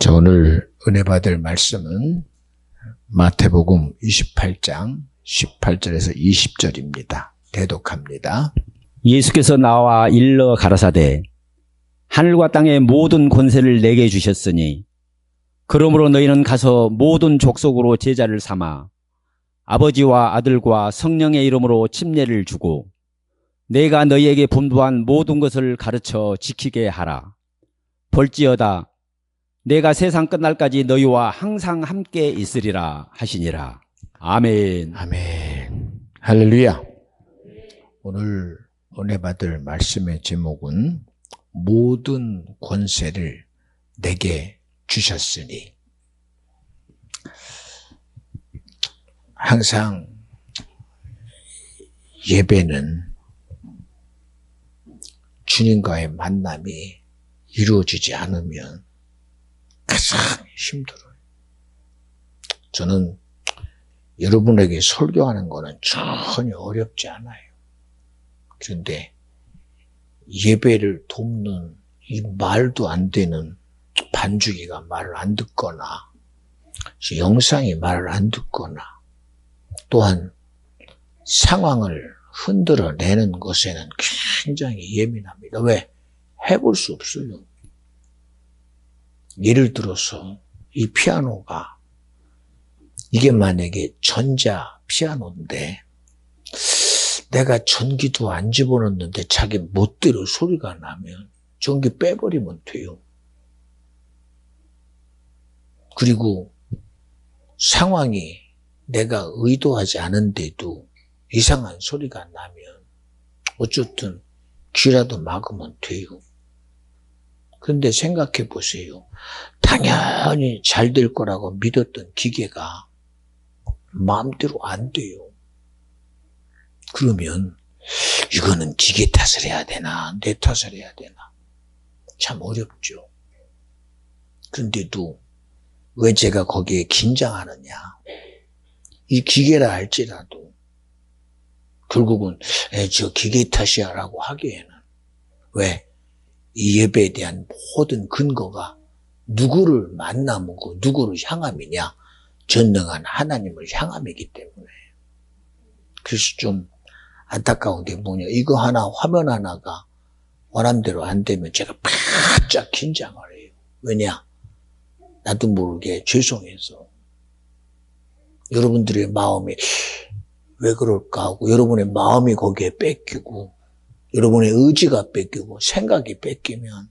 자, 오늘 은혜 받을 말씀은 마태복음 28장 18절에서 20절입니다. 대독합니다. 예수께서 나와 일러 가라사대 하늘과 땅의 모든 권세를 내게 주셨으니 그러므로 너희는 가서 모든 족속으로 제자를 삼아 아버지와 아들과 성령의 이름으로 침례를 주고 내가 너희에게 분부한 모든 것을 가르쳐 지키게 하라. 볼지어다 내가 세상 끝날까지 너희와 항상 함께 있으리라 하시니라. 아멘. 아멘. 할렐루야. 오늘 은혜 받을 말씀의 제목은 모든 권세를 내게 주셨으니. 항상 예배는 주님과의 만남이 이루어지지 않으면 가장 힘들어요. 저는 여러분에게 설교하는 거는 전혀 어렵지 않아요. 그런데 예배를 돕는 이 말도 안 되는 반주기가 말을 안 듣거나 영상이 말을 안 듣거나 또한 상황을 흔들어내는 것에는 굉장히 예민합니다. 왜? 해볼 수 없어요. 예를 들어서 이 피아노가 이게 만약에 전자 피아노인데 내가 전기도 안 집어넣는데 자기 멋대로 소리가 나면 전기 빼버리면 돼요. 그리고 상황이 내가 의도하지 않은데도 이상한 소리가 나면 어쨌든 귀라도 막으면 돼요. 그런데 생각해 보세요. 당연히 잘 될 거라고 믿었던 기계가 마음대로 안 돼요. 그러면 이거는 기계 탓을 해야 되나 내 탓을 해야 되나 참 어렵죠. 그런데도 왜 제가 거기에 긴장하느냐. 이 기계라 할지라도 결국은 저 기계 탓이야 라고 하기에는 왜? 이 예배에 대한 모든 근거가 누구를 만나고 누구를 향함이냐? 전능한 하나님을 향함이기 때문에. 그래서 좀 안타까운 게 뭐냐. 이거 하나, 화면 하나가 원함대로 안 되면 제가 바짝 긴장을 해요. 왜냐? 나도 모르게 죄송해서. 여러분들의 마음이 왜 그럴까 하고 여러분의 마음이 거기에 뺏기고 여러분의 의지가 뺏기고 생각이 뺏기면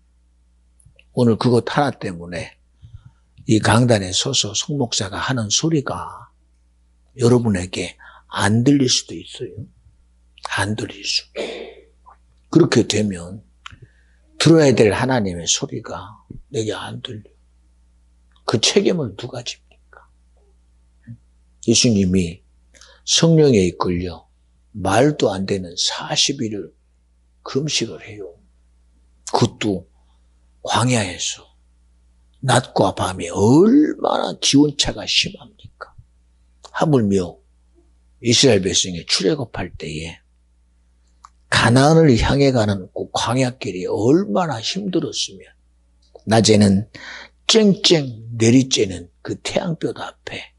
오늘 그것 하나 때문에 이 강단에 서서 송 목사가 하는 소리가 여러분에게 안 들릴 수도 있어요. 안 들릴 수. 그렇게 되면 들어야 될 하나님의 소리가 내게 안 들려. 그 책임을 누가 집니까? 예수님이 성령에 이끌려 말도 안 되는 40일을 금식을 해요. 그것도 광야에서 낮과 밤이 얼마나 기온차가 심합니까? 하물며 이스라엘 백성이 출애굽할 때에 가나안을 향해 가는 그 광야길이 얼마나 힘들었으면 낮에는 쨍쨍 내리쬐는 그 태양볕 앞에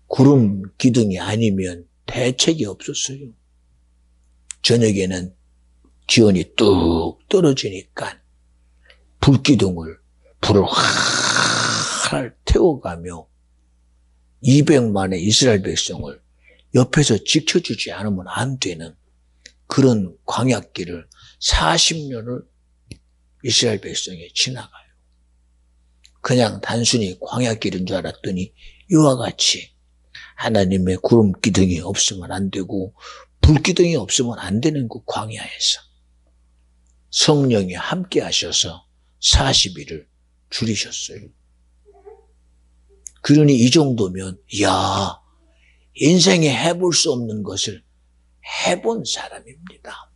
구름 기둥이 아니면 대책이 없었어요. 저녁에는 기온이 뚝 떨어지니까 불을 활 태워가며 200만의 이스라엘 백성을 옆에서 지켜주지 않으면 안 되는 그런 광야길을 40년을 이스라엘 백성이 지나가요. 그냥 단순히 광야길인 줄 알았더니 이와 같이 하나님의 구름 기둥이 없으면 안 되고 불 기둥이 없으면 안 되는 그 광야에서 성령이 함께 하셔서 40일을 줄이셨어요. 그러니 이 정도면 야 인생에 해볼 수 없는 것을 해본 사람입니다.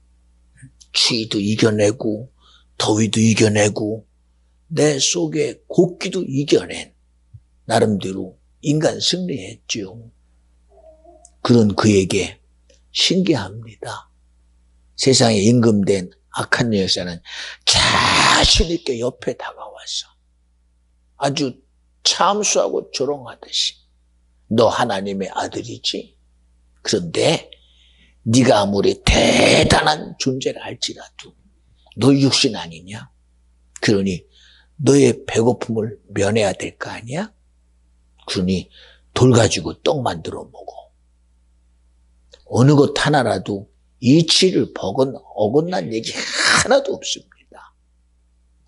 추위도 이겨내고 더위도 이겨내고 내 속에 곡기도 이겨낸 나름대로 인간 승리했지요. 그런 그에게 신기합니다. 세상에 임금된 악한 여자는 자신 있게 옆에 다가와서 아주 참수하고 조롱하듯이 너 하나님의 아들이지. 그런데 네가 아무리 대단한 존재라 할지라도 너 육신 아니냐? 그러니 너의 배고픔을 면해야 될 거 아니야? 그러니 돌 가지고 떡 만들어 먹어. 어느 것 하나라도 이치를 어긋난 얘기 하나도 없습니다.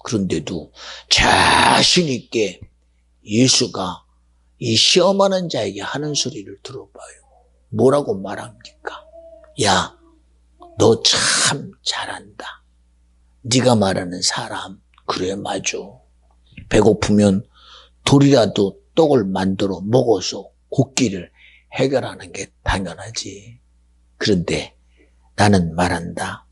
그런데도 자신 있게 예수가 이 시험하는 자에게 하는 소리를 들어봐요. 뭐라고 말합니까? 야, 너 참 잘한다. 네가 말하는 사람, 그래 맞아. 배고프면 돌이라도 떡을 만들어 먹어서 곡기를 해결하는 게 당연하지. 그런데 나는 말한다.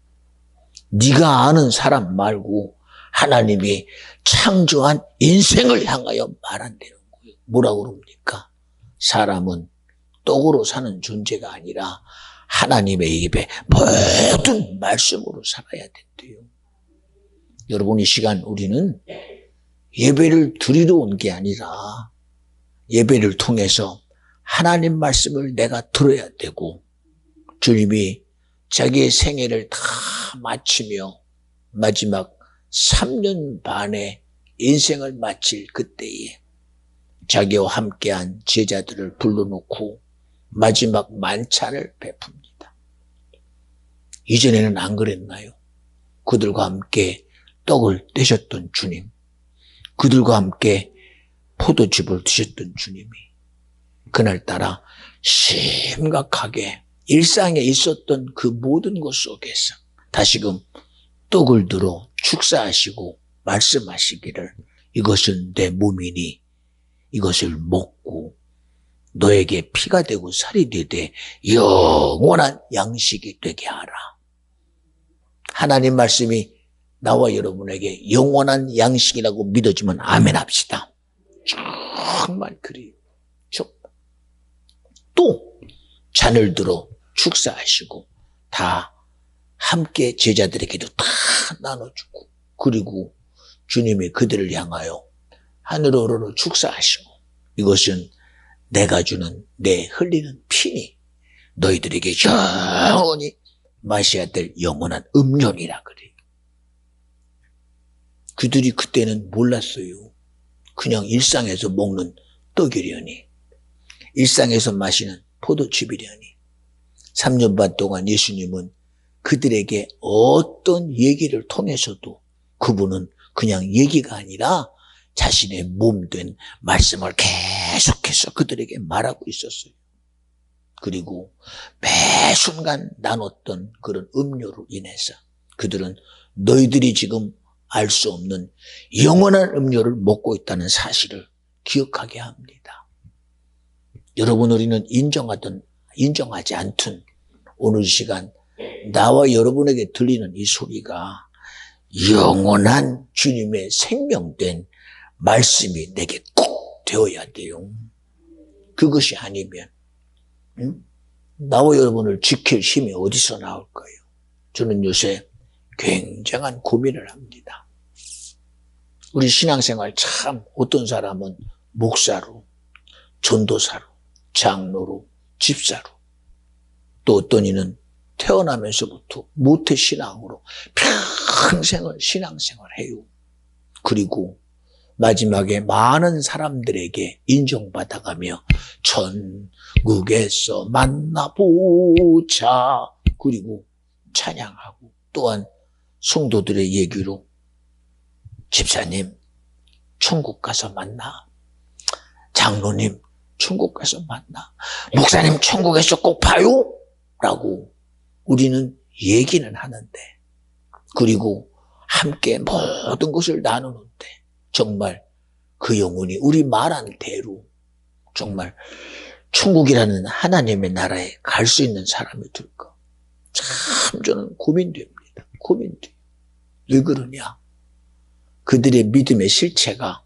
네가 아는 사람 말고 하나님이 창조한 인생을 향하여 말한다는 거예요. 뭐라고 그럽니까? 사람은 떡으로 사는 존재가 아니라 하나님의 입에 모든 말씀으로 살아야 된대요. 여러분, 이 시간 우리는 예배를 드리러 온 게 아니라 예배를 통해서 하나님 말씀을 내가 들어야 되고, 주님이 자기의 생애를 다 마치며 마지막 3년 반의 인생을 마칠 그때에 자기와 함께한 제자들을 불러놓고 마지막 만찬을 베풉니다. 이전에는 안 그랬나요? 그들과 함께 떡을 떼셨던 주님, 그들과 함께 포도즙을 드셨던 주님이 그날따라 심각하게 일상에 있었던 그 모든 것 속에서 다시금 떡을 들어 축사하시고 말씀하시기를 이것은 내 몸이니 이것을 먹고 너에게 피가 되고 살이 되되 영원한 양식이 되게 하라. 하나님 말씀이 나와 여러분에게 영원한 양식이라고 믿어주면 아멘 합시다. 정말 그래요. 또 잔을 들어 축사하시고 다 함께 제자들에게도 다 나눠주고, 그리고 주님이 그들을 향하여 하늘으로 축사하시고 이것은 내가 주는 내 흘리는 피니 너희들에게 영원히 마셔야 될 영원한 음료니라 그래요. 그들이 그때는 몰랐어요. 그냥 일상에서 먹는 떡이려니, 일상에서 마시는 포도즙이려니. 3년 반 동안 예수님은 그들에게 어떤 얘기를 통해서도 그분은 그냥 얘기가 아니라 자신의 몸된 말씀을 계속해서 그들에게 말하고 있었어요. 그리고 매 순간 나눴던 그런 음료로 인해서 그들은 너희들이 지금 알 수 없는 영원한 음료를 먹고 있다는 사실을 기억하게 합니다. 여러분, 우리는 인정하지 않든 오늘 시간 나와 여러분에게 들리는 이 소리가 영원한 주님의 생명된 말씀이 내게 꼭 되어야 돼요. 그것이 아니면 나와 여러분을 지킬 힘이 어디서 나올까요? 저는 요새 굉장한 고민을 합니다. 우리 신앙생활 참 어떤 사람은 목사로, 전도사로, 장로로, 집사로, 또 어떤 이는 태어나면서부터 모태신앙으로 평생을 신앙생활해요. 그리고 마지막에 많은 사람들에게 인정받아가며 천국에서 만나보자, 그리고 찬양하고, 또한 성도들의 얘기로 집사님 천국 가서 만나, 장로님 천국 가서 만나, 목사님 천국에서 꼭 봐요 라고 우리는 얘기는 하는데, 그리고 함께 모든 것을 나누는데 정말 그 영혼이 우리 말한 대로 정말 천국이라는 하나님의 나라에 갈 수 있는 사람이 될까? 참 저는 고민됩니다. 고민돼. 왜 그러냐? 그들의 믿음의 실체가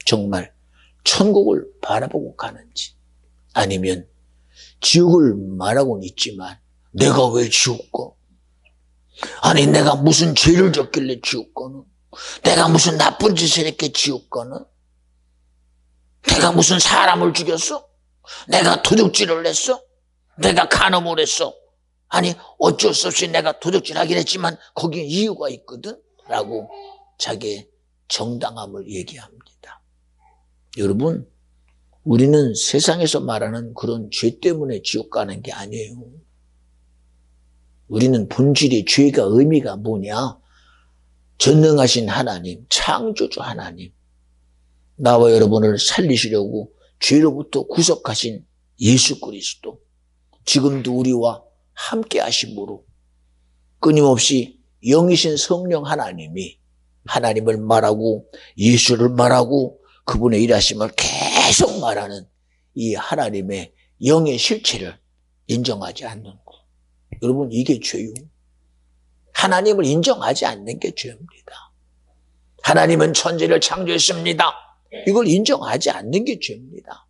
정말 천국을 바라보고 가는지, 아니면 지옥을 말하고는 있지만 내가 왜 지옥 가? 아니 내가 무슨 죄를 졌길래 지옥 가는? 내가 무슨 나쁜 짓을 했기에 지옥 가는? 내가 무슨 사람을 죽였어? 내가 도둑질을 했어? 내가 간음을 했어? 아니 어쩔 수 없이 내가 도둑질하긴 했지만 거기에 이유가 있거든 라고 자기의 정당함을 얘기합니다. 여러분, 우리는 세상에서 말하는 그런 죄 때문에 지옥 가는 게 아니에요. 우리는 본질의 죄가 의미가 뭐냐? 전능하신 하나님, 창조주 하나님, 나와 여러분을 살리시려고 죄로부터 구속하신 예수 그리스도, 지금도 우리와 함께 하심으로 끊임없이 영이신 성령 하나님이 하나님을 말하고 예수를 말하고 그분의 일하심을 계속 말하는 이 하나님의 영의 실체를 인정하지 않는 것. 여러분, 이게 죄요. 하나님을 인정하지 않는 게 죄입니다. 하나님은 천지를 창조했습니다. 이걸 인정하지 않는 게 죄입니다.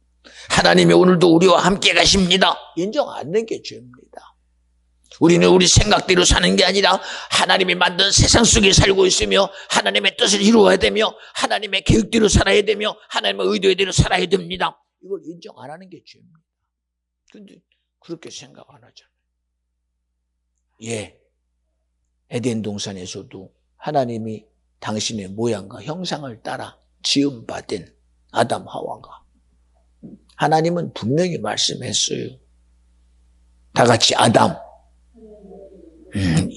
하나님이 오늘도 우리와 함께 가십니다. 인정 않는 게 죄입니다. 우리는 우리 생각대로 사는 게 아니라 하나님이 만든 세상 속에 살고 있으며 하나님의 뜻을 이루어야 되며 하나님의 계획대로 살아야 되며 하나님의 의도대로 살아야 됩니다. 이걸 인정 안 하는 게 죄입니다. 그런데 그렇게 생각 안 하잖아요. 예, 에덴 동산에서도 하나님이 당신의 모양과 형상을 따라 지음받은 아담 하와가 하나님은 분명히 말씀했어요. 다 같이 아담,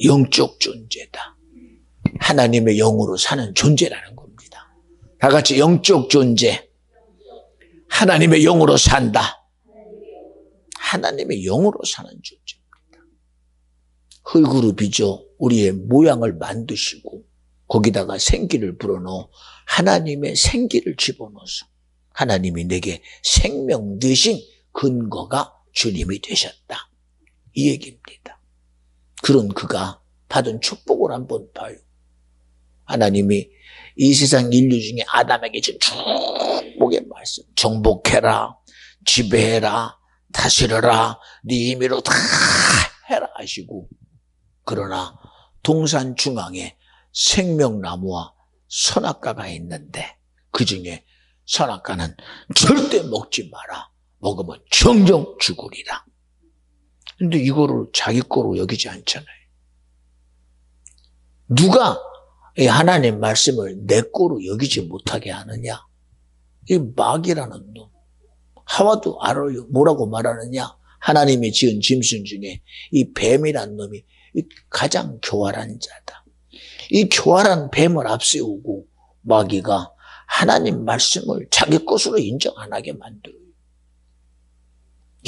영적 존재다. 하나님의 영으로 사는 존재라는 겁니다. 다 같이 영적 존재, 하나님의 영으로 산다. 하나님의 영으로 사는 존재입니다. 흙으로 빚어 우리의 모양을 만드시고 거기다가 생기를 불어넣어 하나님의 생기를 집어넣어서 하나님이 내게 생명 되신 근거가 주님이 되셨다. 이 얘기입니다. 그런 그가 받은 축복을 한번 봐요. 하나님이 이 세상 인류 중에 아담에게 준 축복의 말씀. 정복해라, 지배해라, 다스려라, 네 임의로 다 해라 하시고, 그러나 동산 중앙에 생명나무와 선악과가 있는데 그 중에 선악과는 절대 먹지 마라. 먹으면 정정 죽으리라. 근데 이거를 자기 거로 여기지 않잖아요. 누가 이 하나님 말씀을 내 거로 여기지 못하게 하느냐? 이 마귀라는 놈. 하와도 알아요. 뭐라고 말하느냐? 하나님이 지은 짐승 중에 이 뱀이라는 놈이 가장 교활한 자다. 이 교활한 뱀을 앞세우고 마귀가 하나님 말씀을 자기 것으로 인정 안 하게 만들어요.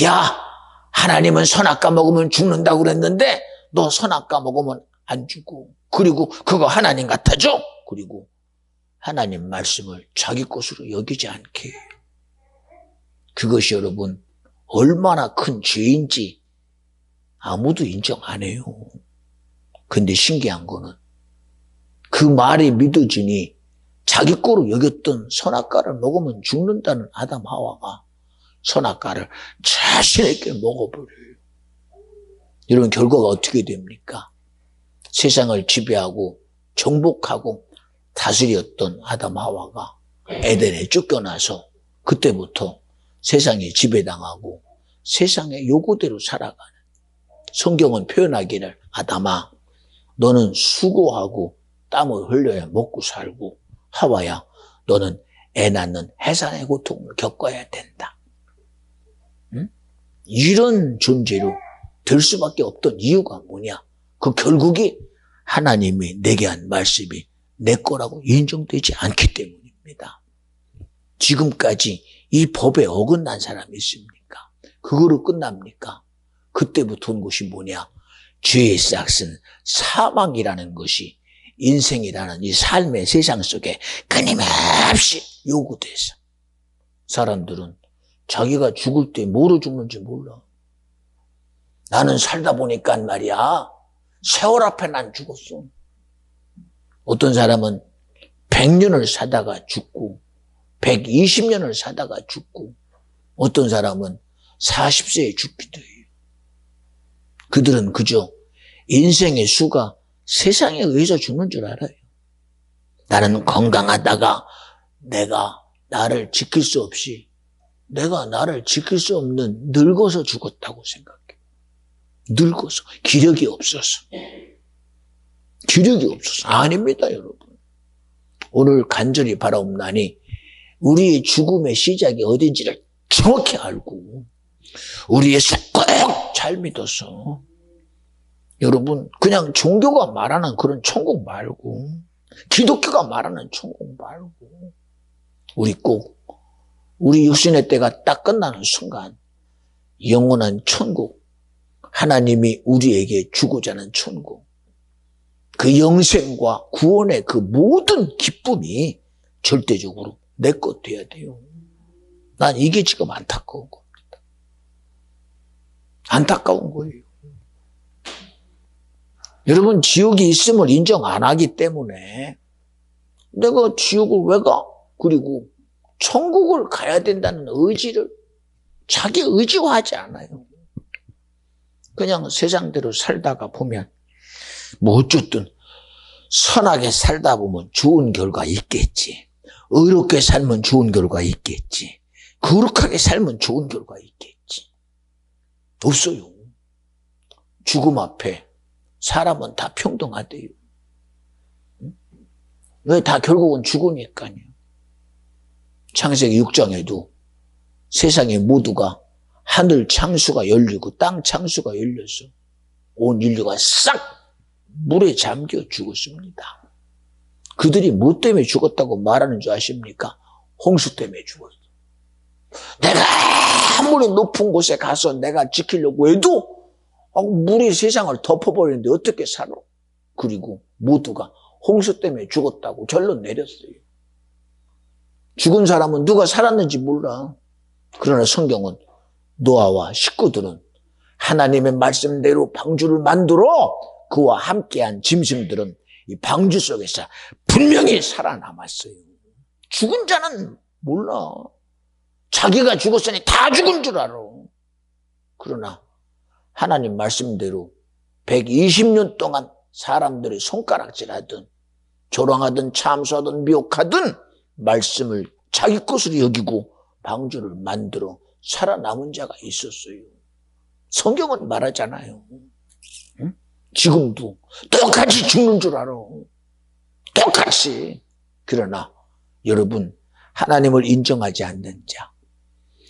야, 하나님은 선악과 먹으면 죽는다고 그랬는데 너 선악과 먹으면 안 죽어. 그리고 그거 하나님 같아져. 그리고 하나님 말씀을 자기 것으로 여기지 않게 해요. 그것이 여러분 얼마나 큰 죄인지 아무도 인정 안 해요. 근데 신기한 거는 그 말이 믿어지니 자기 거로 여겼던 선악과를 먹으면 죽는다는 아담 하와가 선악과를 자신있게 먹어버려요. 이런 결과가 어떻게 됩니까? 세상을 지배하고 정복하고 다스렸던 아담 하와가 에덴에 쫓겨나서 그때부터 세상에 지배당하고 세상의 요구대로 살아가는, 성경은 표현하기를 아담아 너는 수고하고 땀을 흘려야 먹고 살고 하와야 너는 애 낳는 해산의 고통을 겪어야 된다. 응? 이런 존재로 될 수밖에 없던 이유가 뭐냐? 그 결국이 하나님이 내게 한 말씀이 내 거라고 인정되지 않기 때문입니다. 지금까지 이 법에 어긋난 사람이 있습니까? 그거로 끝납니까? 그때부터 온 것이 뭐냐? 죄의 싹은 사망이라는 것이 인생이라는 이 삶의 세상 속에 끊임없이 요구돼서 사람들은 자기가 죽을 때 뭐로 죽는지 몰라. 나는 살다 보니까 말이야 세월 앞에 난 죽었어. 어떤 사람은 100년을 사다가 죽고 120년을 사다가 죽고 어떤 사람은 40세에 죽기도 해요. 그들은 그저 인생의 수가 세상에 의해서 죽는 줄 알아요. 나는 건강하다가 내가 나를 지킬 수 없이 내가 나를 지킬 수 없는 늙어서 죽었다고 생각해. 늙어서. 기력이 없어서. 기력이 없어서. 아닙니다, 여러분. 오늘 간절히 바라옵나니 우리의 죽음의 시작이 어딘지를 정확히 알고 우리 예수 꼭 잘 믿어서 여러분 그냥 종교가 말하는 그런 천국 말고 기독교가 말하는 천국 말고 우리 꼭 우리 육신의 때가 딱 끝나는 순간 영원한 천국 하나님이 우리에게 주고자 하는 천국 그 영생과 구원의 그 모든 기쁨이 절대적으로 내 것 돼야 돼요. 난 이게 지금 안타까운 겁니다. 안타까운 거예요. 여러분 지옥이 있음을 인정 안 하기 때문에 내가 지옥을 왜 가? 그리고 천국을 가야 된다는 의지를 자기 의지화하지 않아요. 그냥 세상대로 살다가 보면 뭐 어쨌든 선하게 살다 보면 좋은 결과 있겠지. 의롭게 살면 좋은 결과 있겠지. 거룩하게 살면 좋은 결과 있겠지. 없어요. 죽음 앞에 사람은 다 평등하대요. 왜 다 결국은 죽으니까요. 창세기 6장에도 세상의 모두가 하늘 창수가 열리고 땅 창수가 열려서 온 인류가 싹 물에 잠겨 죽었습니다. 그들이 뭐 때문에 죽었다고 말하는 줄 아십니까? 홍수 때문에 죽었어. 내가 아무리 높은 곳에 가서 내가 지키려고 해도 물이 세상을 덮어버리는데 어떻게 살아? 그리고 모두가 홍수 때문에 죽었다고 결론 내렸어요. 죽은 사람은 누가 살았는지 몰라. 그러나 성경은 노아와 식구들은 하나님의 말씀대로 방주를 만들어 그와 함께한 짐승들은 이 방주 속에서 분명히 살아남았어요. 죽은 자는 몰라. 자기가 죽었으니 다 죽은 줄 알아. 그러나 하나님 말씀대로 120년 동안 사람들이 손가락질하든 조롱하든 참소하든 미혹하든 말씀을 자기 것으로 여기고 방주를 만들어 살아남은 자가 있었어요. 성경은 말하잖아요. 응? 지금도 똑같이 죽는 줄 알아. 똑같이. 그러나 여러분 하나님을 인정하지 않는 자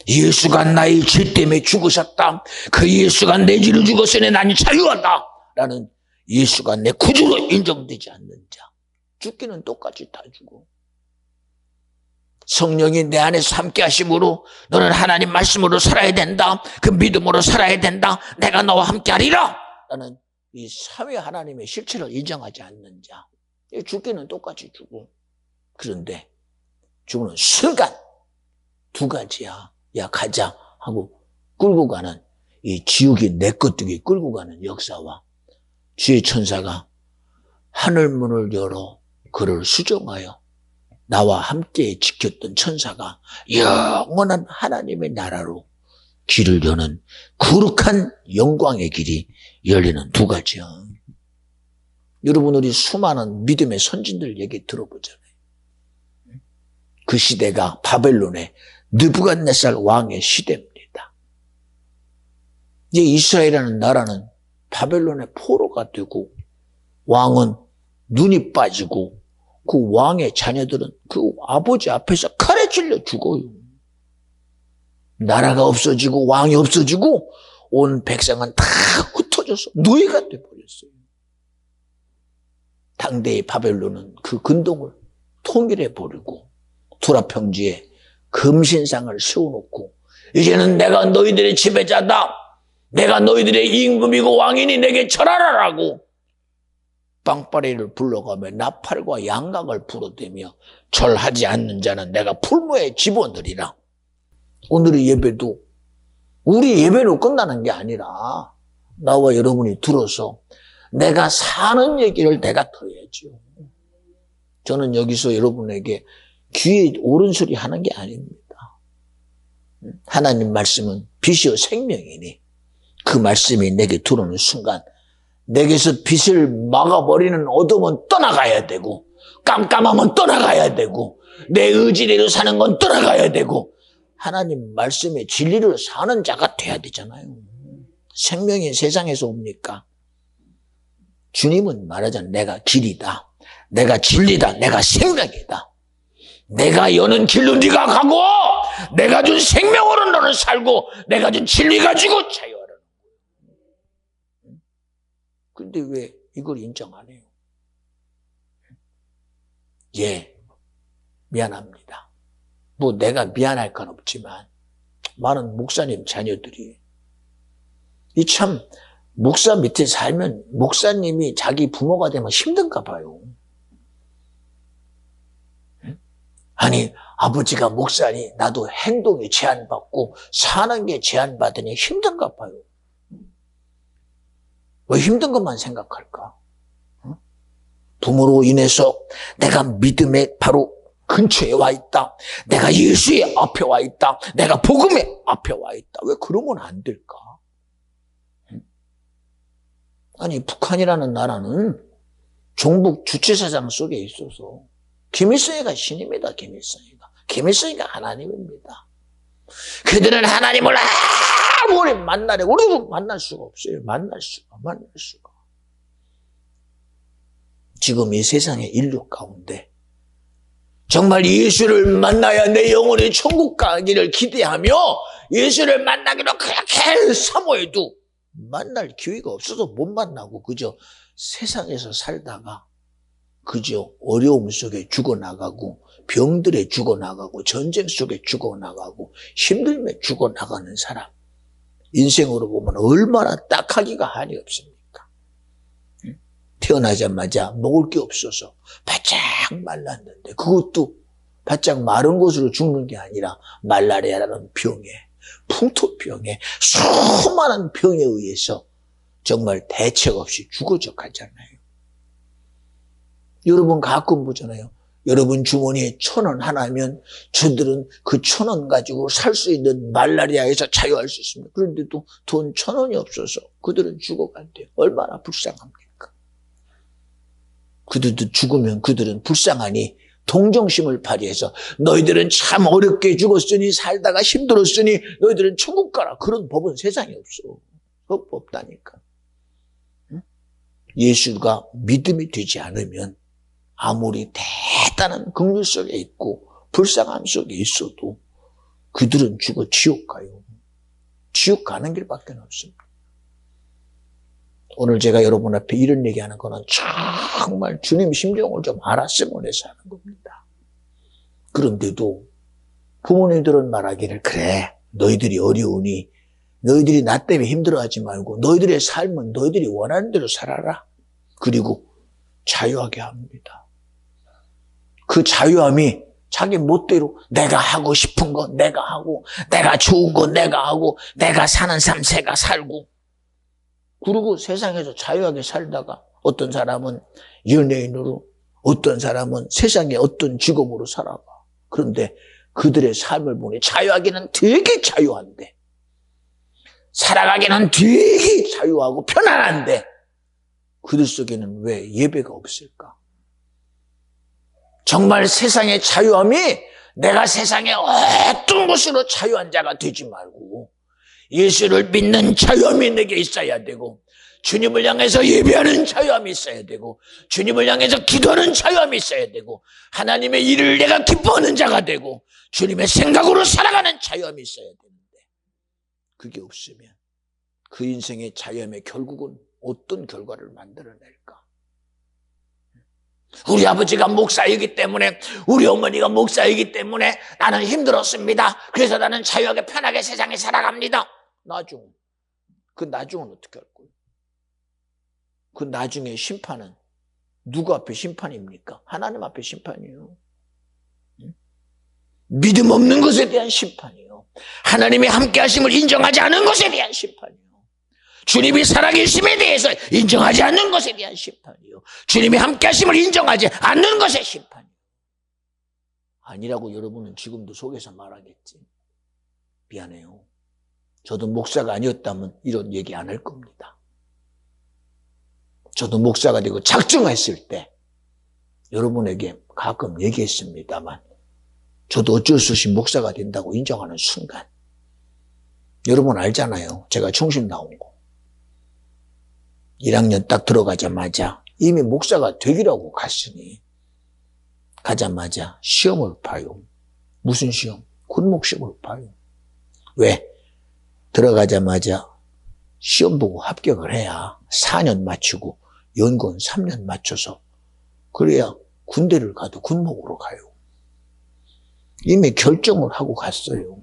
예수가 나의 죄 때문에 죽으셨다. 그 예수가 내 죄를 죽었으니 나는 자유하다. 라는 예수가 내 구주로 인정되지 않는 자 죽기는 똑같이 다 죽어. 성령이 내 안에서 함께 하심으로 너는 하나님 말씀으로 살아야 된다. 그 믿음으로 살아야 된다. 내가 너와 함께 하리라. 라는 이 삼위 하나님의 실체를 인정하지 않는 자 죽기는 똑같이 죽어. 그런데 죽는 순간 두 가지야. 야 가자 하고 끌고 가는 이 지옥이 내 것들이 끌고 가는 역사와 주의 천사가 하늘문을 열어 그를 수정하여 나와 함께 지켰던 천사가 영원한 하나님의 나라로 길을 여는 거룩한 영광의 길이 열리는 두 가지야. 여러분 우리 수많은 믿음의 선진들 얘기 들어보잖아요. 그 시대가 바벨론의 느부갓네살 왕의 시대입니다. 이제 이스라엘이라는 나라는 바벨론의 포로가 되고 왕은 눈이 빠지고 그 왕의 자녀들은 그 아버지 앞에서 칼에 찔려 죽어요. 나라가 없어지고 왕이 없어지고 온 백성은 다 흩어져서 노예가 돼버렸어요. 당대의 바벨론은 그 근동을 통일해버리고 투라평지에 금신상을 세워놓고 이제는 내가 너희들의 지배자다. 내가 너희들의 임금이고 왕이니 내게 절하라라고 빵빠레를 불러가며 나팔과 양각을 불어대며 절하지 않는 자는 내가 풀무에 집어넣으리라. 오늘의 예배도 우리 예배로 끝나는 게 아니라 나와 여러분이 들어서 내가 사는 얘기를 내가 들어야죠. 저는 여기서 여러분에게 귀에 옳은 소리 하는 게 아닙니다. 하나님 말씀은 빛이요 생명이니 그 말씀이 내게 들어오는 순간 내게서 빛을 막아버리는 어둠은 떠나가야 되고 깜깜함은 떠나가야 되고 내 의지대로 사는 건 떠나가야 되고 하나님 말씀의 진리를 사는 자가 돼야 되잖아요. 생명이 세상에서 옵니까? 주님은 말하잖아요. 내가 길이다. 내가 진리다. 내가 생명이다. 내가 여는 길로 네가 가고 내가 준 생명으로 너는 살고 내가 준 진리 가지고 자유하라는 거예요. 근데 왜 이걸 인정 안 해요? 예, 미안합니다. 뭐 내가 미안할 건 없지만 많은 목사님 자녀들이 이 참 목사 밑에 살면 목사님이 자기 부모가 되면 힘든가 봐요. 아니 아버지가 목사니 나도 행동이 제한받고 사는 게 제한받으니 힘든가 봐요. 왜 힘든 것만 생각할까? 부모로 인해서 내가 믿음의 바로 근처에 와 있다. 내가 예수의 앞에 와 있다. 내가 복음의 앞에 와 있다. 왜 그러면 안 될까? 아니 북한이라는 나라는 종북 주체사상 속에 있어서 김일성이가 신입니다. 김일성이가 하나님입니다. 그들은 하나님을 아무리 만나려 우리도 만날 수가 없어요. 만날 수가. 지금 이 세상의 인류 가운데 정말 예수를 만나야 내 영혼이 천국 가기를 기대하며 예수를 만나기로 그렇게 사모해도 만날 기회가 없어서 못 만나고 그저 세상에서 살다가 그저 어려움 속에 죽어나가고 병들에 죽어나가고 전쟁 속에 죽어나가고 힘들며 죽어나가는 사람 인생으로 보면 얼마나 딱하기가 한이 없습니까? 태어나자마자 먹을 게 없어서 바짝 말랐는데 그것도 바짝 마른 것으로 죽는 게 아니라 말라리아라는 병에 풍토병에 수많은 병에 의해서 정말 대책 없이 죽어져 가잖아요. 여러분 가끔 보잖아요. 여러분 주머니에 1,000원 하나면 저들은 그 1,000원 가지고 살 수 있는 말라리아에서 자유할 수 있습니다. 그런데도 돈 1,000원이 없어서 그들은 죽어간대요. 얼마나 불쌍합니까? 그들도 죽으면 그들은 불쌍하니 동정심을 발휘해서 너희들은 참 어렵게 죽었으니 살다가 힘들었으니 너희들은 천국 가라. 그런 법은 세상에 없어. 없다니까. 예수가 믿음이 되지 않으면 아무리 대단한 긍휼 속에 있고 불쌍함 속에 있어도 그들은 죽어 지옥 가요. 지옥 가는 길밖에 없습니다. 오늘 제가 여러분 앞에 이런 얘기하는 거는 정말 주님 심정을 좀 알았으면 해서 하는 겁니다. 그런데도 부모님들은 말하기를 그래 너희들이 어려우니 너희들이 나 때문에 힘들어하지 말고 너희들의 삶은 너희들이 원하는 대로 살아라. 그리고 자유하게 합니다. 그 자유함이 자기 멋대로 내가 하고 싶은 거 내가 하고 내가 좋은 거 내가 하고 내가 사는 삶 내가 살고 그리고 세상에서 자유하게 살다가 어떤 사람은 연예인으로 어떤 사람은 세상의 어떤 직업으로 살아가. 그런데 그들의 삶을 보니 자유하기는 되게 자유한데 살아가기는 되게 자유하고 편안한데 그들 속에는 왜 예배가 없을까? 정말 세상의 자유함이 내가 세상의 어떤 것으로 자유한 자가 되지 말고 예수를 믿는 자유함이 내게 있어야 되고 주님을 향해서 예배하는 자유함이 있어야 되고 주님을 향해서 기도하는 자유함이 있어야 되고 하나님의 일을 내가 기뻐하는 자가 되고 주님의 생각으로 살아가는 자유함이 있어야 되는데 그게 없으면 그 인생의 자유함의 결국은 어떤 결과를 만들어낼까? 우리 아버지가 목사이기 때문에 우리 어머니가 목사이기 때문에 나는 힘들었습니다. 그래서 나는 자유하게 편하게 세상에 살아갑니다. 그 나중은 어떻게 할 거예요? 그 나중에 심판은 누구 앞에 심판입니까? 하나님 앞에 심판이에요. 믿음 없는 것에 대한 심판이에요. 하나님의 함께 하심을 인정하지 않은 것에 대한 심판이에요. 주님이 살아계심에 대해서 인정하지 않는 것에 대한 심판이에요. 주님이 함께 하심을 인정하지 않는 것의 심판이에요. 아니라고 여러분은 지금도 속에서 말하겠지. 미안해요. 저도 목사가 아니었다면 이런 얘기 안 할 겁니다. 저도 목사가 되고 작정했을 때 여러분에게 가끔 얘기했습니다만 저도 어쩔 수 없이 목사가 된다고 인정하는 순간, 여러분 알잖아요. 제가 청신 나온 거. 1학년 딱 들어가자마자 이미 목사가 되기라고 갔으니 가자마자 시험을 봐요. 무슨 시험? 군목 시험을 봐요. 왜? 들어가자마자 시험 보고 합격을 해야 4년 맞추고 연구원 3년 맞춰서 그래야 군대를 가도 군목으로 가요. 이미 결정을 하고 갔어요.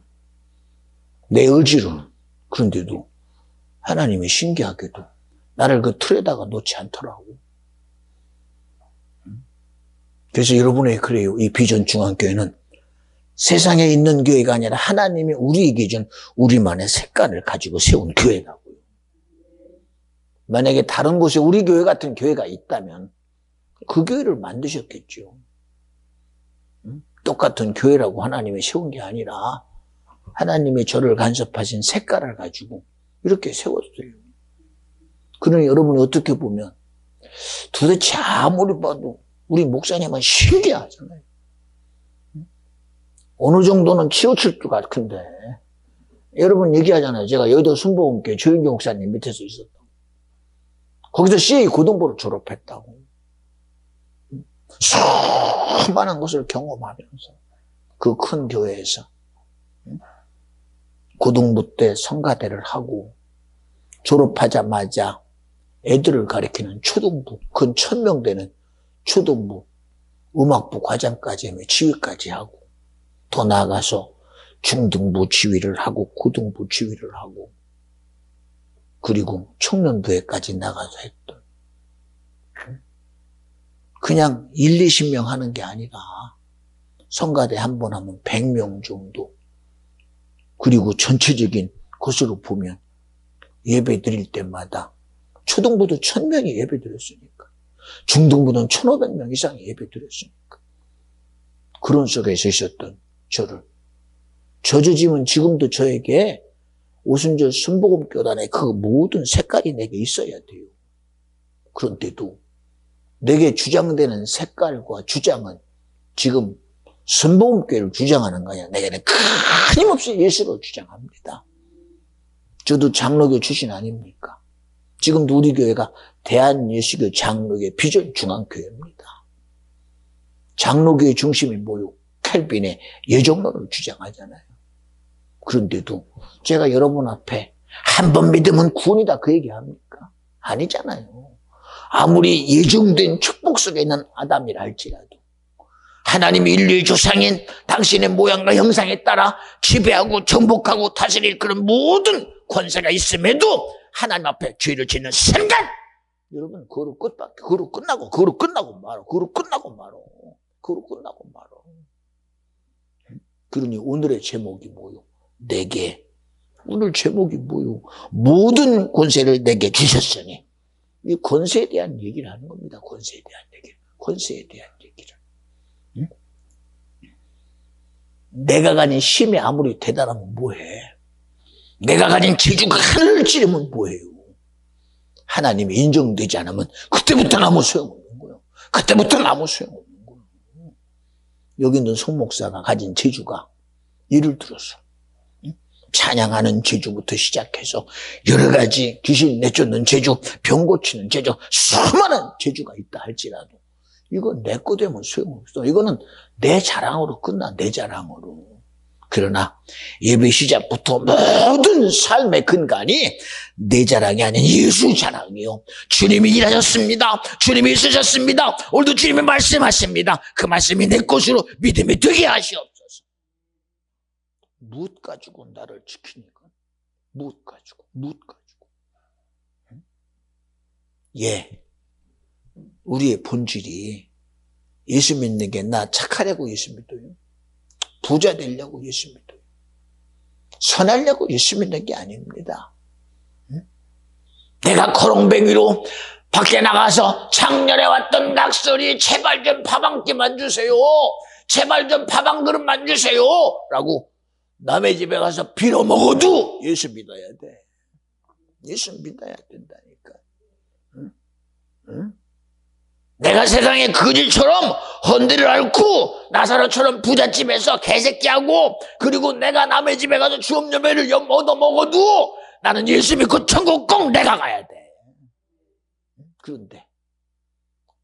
내 의지로는. 그런데도 하나님이 신기하게도 나를 그 틀에다가 놓지 않더라고. 그래서 여러분의 그래요. 이 비전 중앙교회는 세상에 있는 교회가 아니라 하나님이 우리에게 준 우리만의 색깔을 가지고 세운 교회라고요. 만약에 다른 곳에 우리 교회 같은 교회가 있다면 그 교회를 만드셨겠죠. 똑같은 교회라고 하나님이 세운 게 아니라 하나님이 저를 간섭하신 색깔을 가지고 이렇게 세웠어요. 그러니 여러분이 어떻게 보면 도대체 아무리 봐도 우리 목사님은 신기하잖아요. 어느 정도는 치우칠 것 같은데 여러분 얘기하잖아요. 제가 여의도 순복음교회 조윤경 목사님 밑에서 있었다고. 거기서 CA 고등부를 졸업했다고. 수많은 것을 경험하면서 그 큰 교회에서 고등부 때 성가대를 하고 졸업하자마자 애들을 가리키는 초등부, 근 1000명 되는 초등부, 음악부 과장까지 하며 지휘까지 하고 더 나아가서 중등부 지휘를 하고 고등부 지휘를 하고 그리고 청년부회까지 나가서 했던 그냥 1, 20명 하는 게 아니라 성가대 한 번 하면 100명 정도 그리고 전체적인 것으로 보면 예배 드릴 때마다 초등부도 1000명이 예배 드렸으니까 중등부는 1500명 이상이 예배 드렸으니까 그런 속에서 있었던 저를 저주짐은 지금도 저에게 오순절 순복음교단의 그 모든 색깔이 내게 있어야 돼요. 그런데도 내게 주장되는 색깔과 주장은 지금 순복음교회를 주장하는 거냐. 내게는 끊임없이 예수를 주장합니다. 저도 장로교 출신 아닙니까? 지금도 우리 교회가 대한예수교 장로교회 비전 중앙교회입니다. 장로교회 중심이 뭐요? 칼빈의 예정론을 주장하잖아요. 그런데도 제가 여러분 앞에 한 번 믿으면 구원이다 그 얘기합니까? 아니잖아요. 아무리 예정된 축복 속에 있는 아담이라 할지라도 하나님이 인류의 조상인 당신의 모양과 형상에 따라 지배하고 정복하고 다스릴 그런 모든 권세가 있음에도 하나님 앞에 죄를 짓는 순간 여러분 그거로 끝밖에 그거로 끝나고 말어. 그러니 오늘의 제목이 뭐요? 내게 오늘 제목이 뭐요? 모든 권세를 내게 주셨으니 이 권세에 대한 얘기를 하는 겁니다. 권세에 대한 얘기를. 응? 내가 가진 힘이 아무리 대단하면 뭐해? 내가 가진 재주가 하늘을 찌르면 뭐해요? 하나님이 인정되지 않으면 그때부터는 아무 소용없는 거예요. 여기 있는 송 목사가 가진 재주가 예를 들어서 찬양하는 재주부터 시작해서 여러 가지 귀신 내쫓는 재주, 병 고치는 재주, 수많은 재주가 있다 할지라도 이건 내 거 되면 소용없어. 이거는 내 자랑으로 끝나, 내 자랑으로. 그러나 예배 시작부터 모든 삶의 근간이 내 자랑이 아닌 예수 자랑이요. 주님이 일하셨습니다. 주님이 쓰셨습니다. 오늘도 주님이 말씀하십니다. 그 말씀이 내 것으로 믿음이 되게 하시옵소서. 무엇 가지고 나를 지키니까? 무엇 가지고? 예. 우리의 본질이 예수 믿는 게 나 착하려고 예수 믿어요. 부자 되려고 예수 믿어요. 선하려고 예수 믿는 게 아닙니다. 내가 거렁뱅이로 밖에 나가서 작년에 왔던 낙설이 제발 좀 밥 한 끼만 주세요. 제발 좀 밥 한 그릇만 주세요. 라고 남의 집에 가서 빌어먹어도 예수 믿어야 돼. 예수 믿어야 된다니까. 응? 내가 세상의 거질처럼 헌데를 앓고 나사로처럼 부잣집에서 개새끼하고 그리고 내가 남의 집에 가서 주업여매를 얻어먹어도 나는 예수 믿고 천국 꼭 내가 가야 돼. 그런데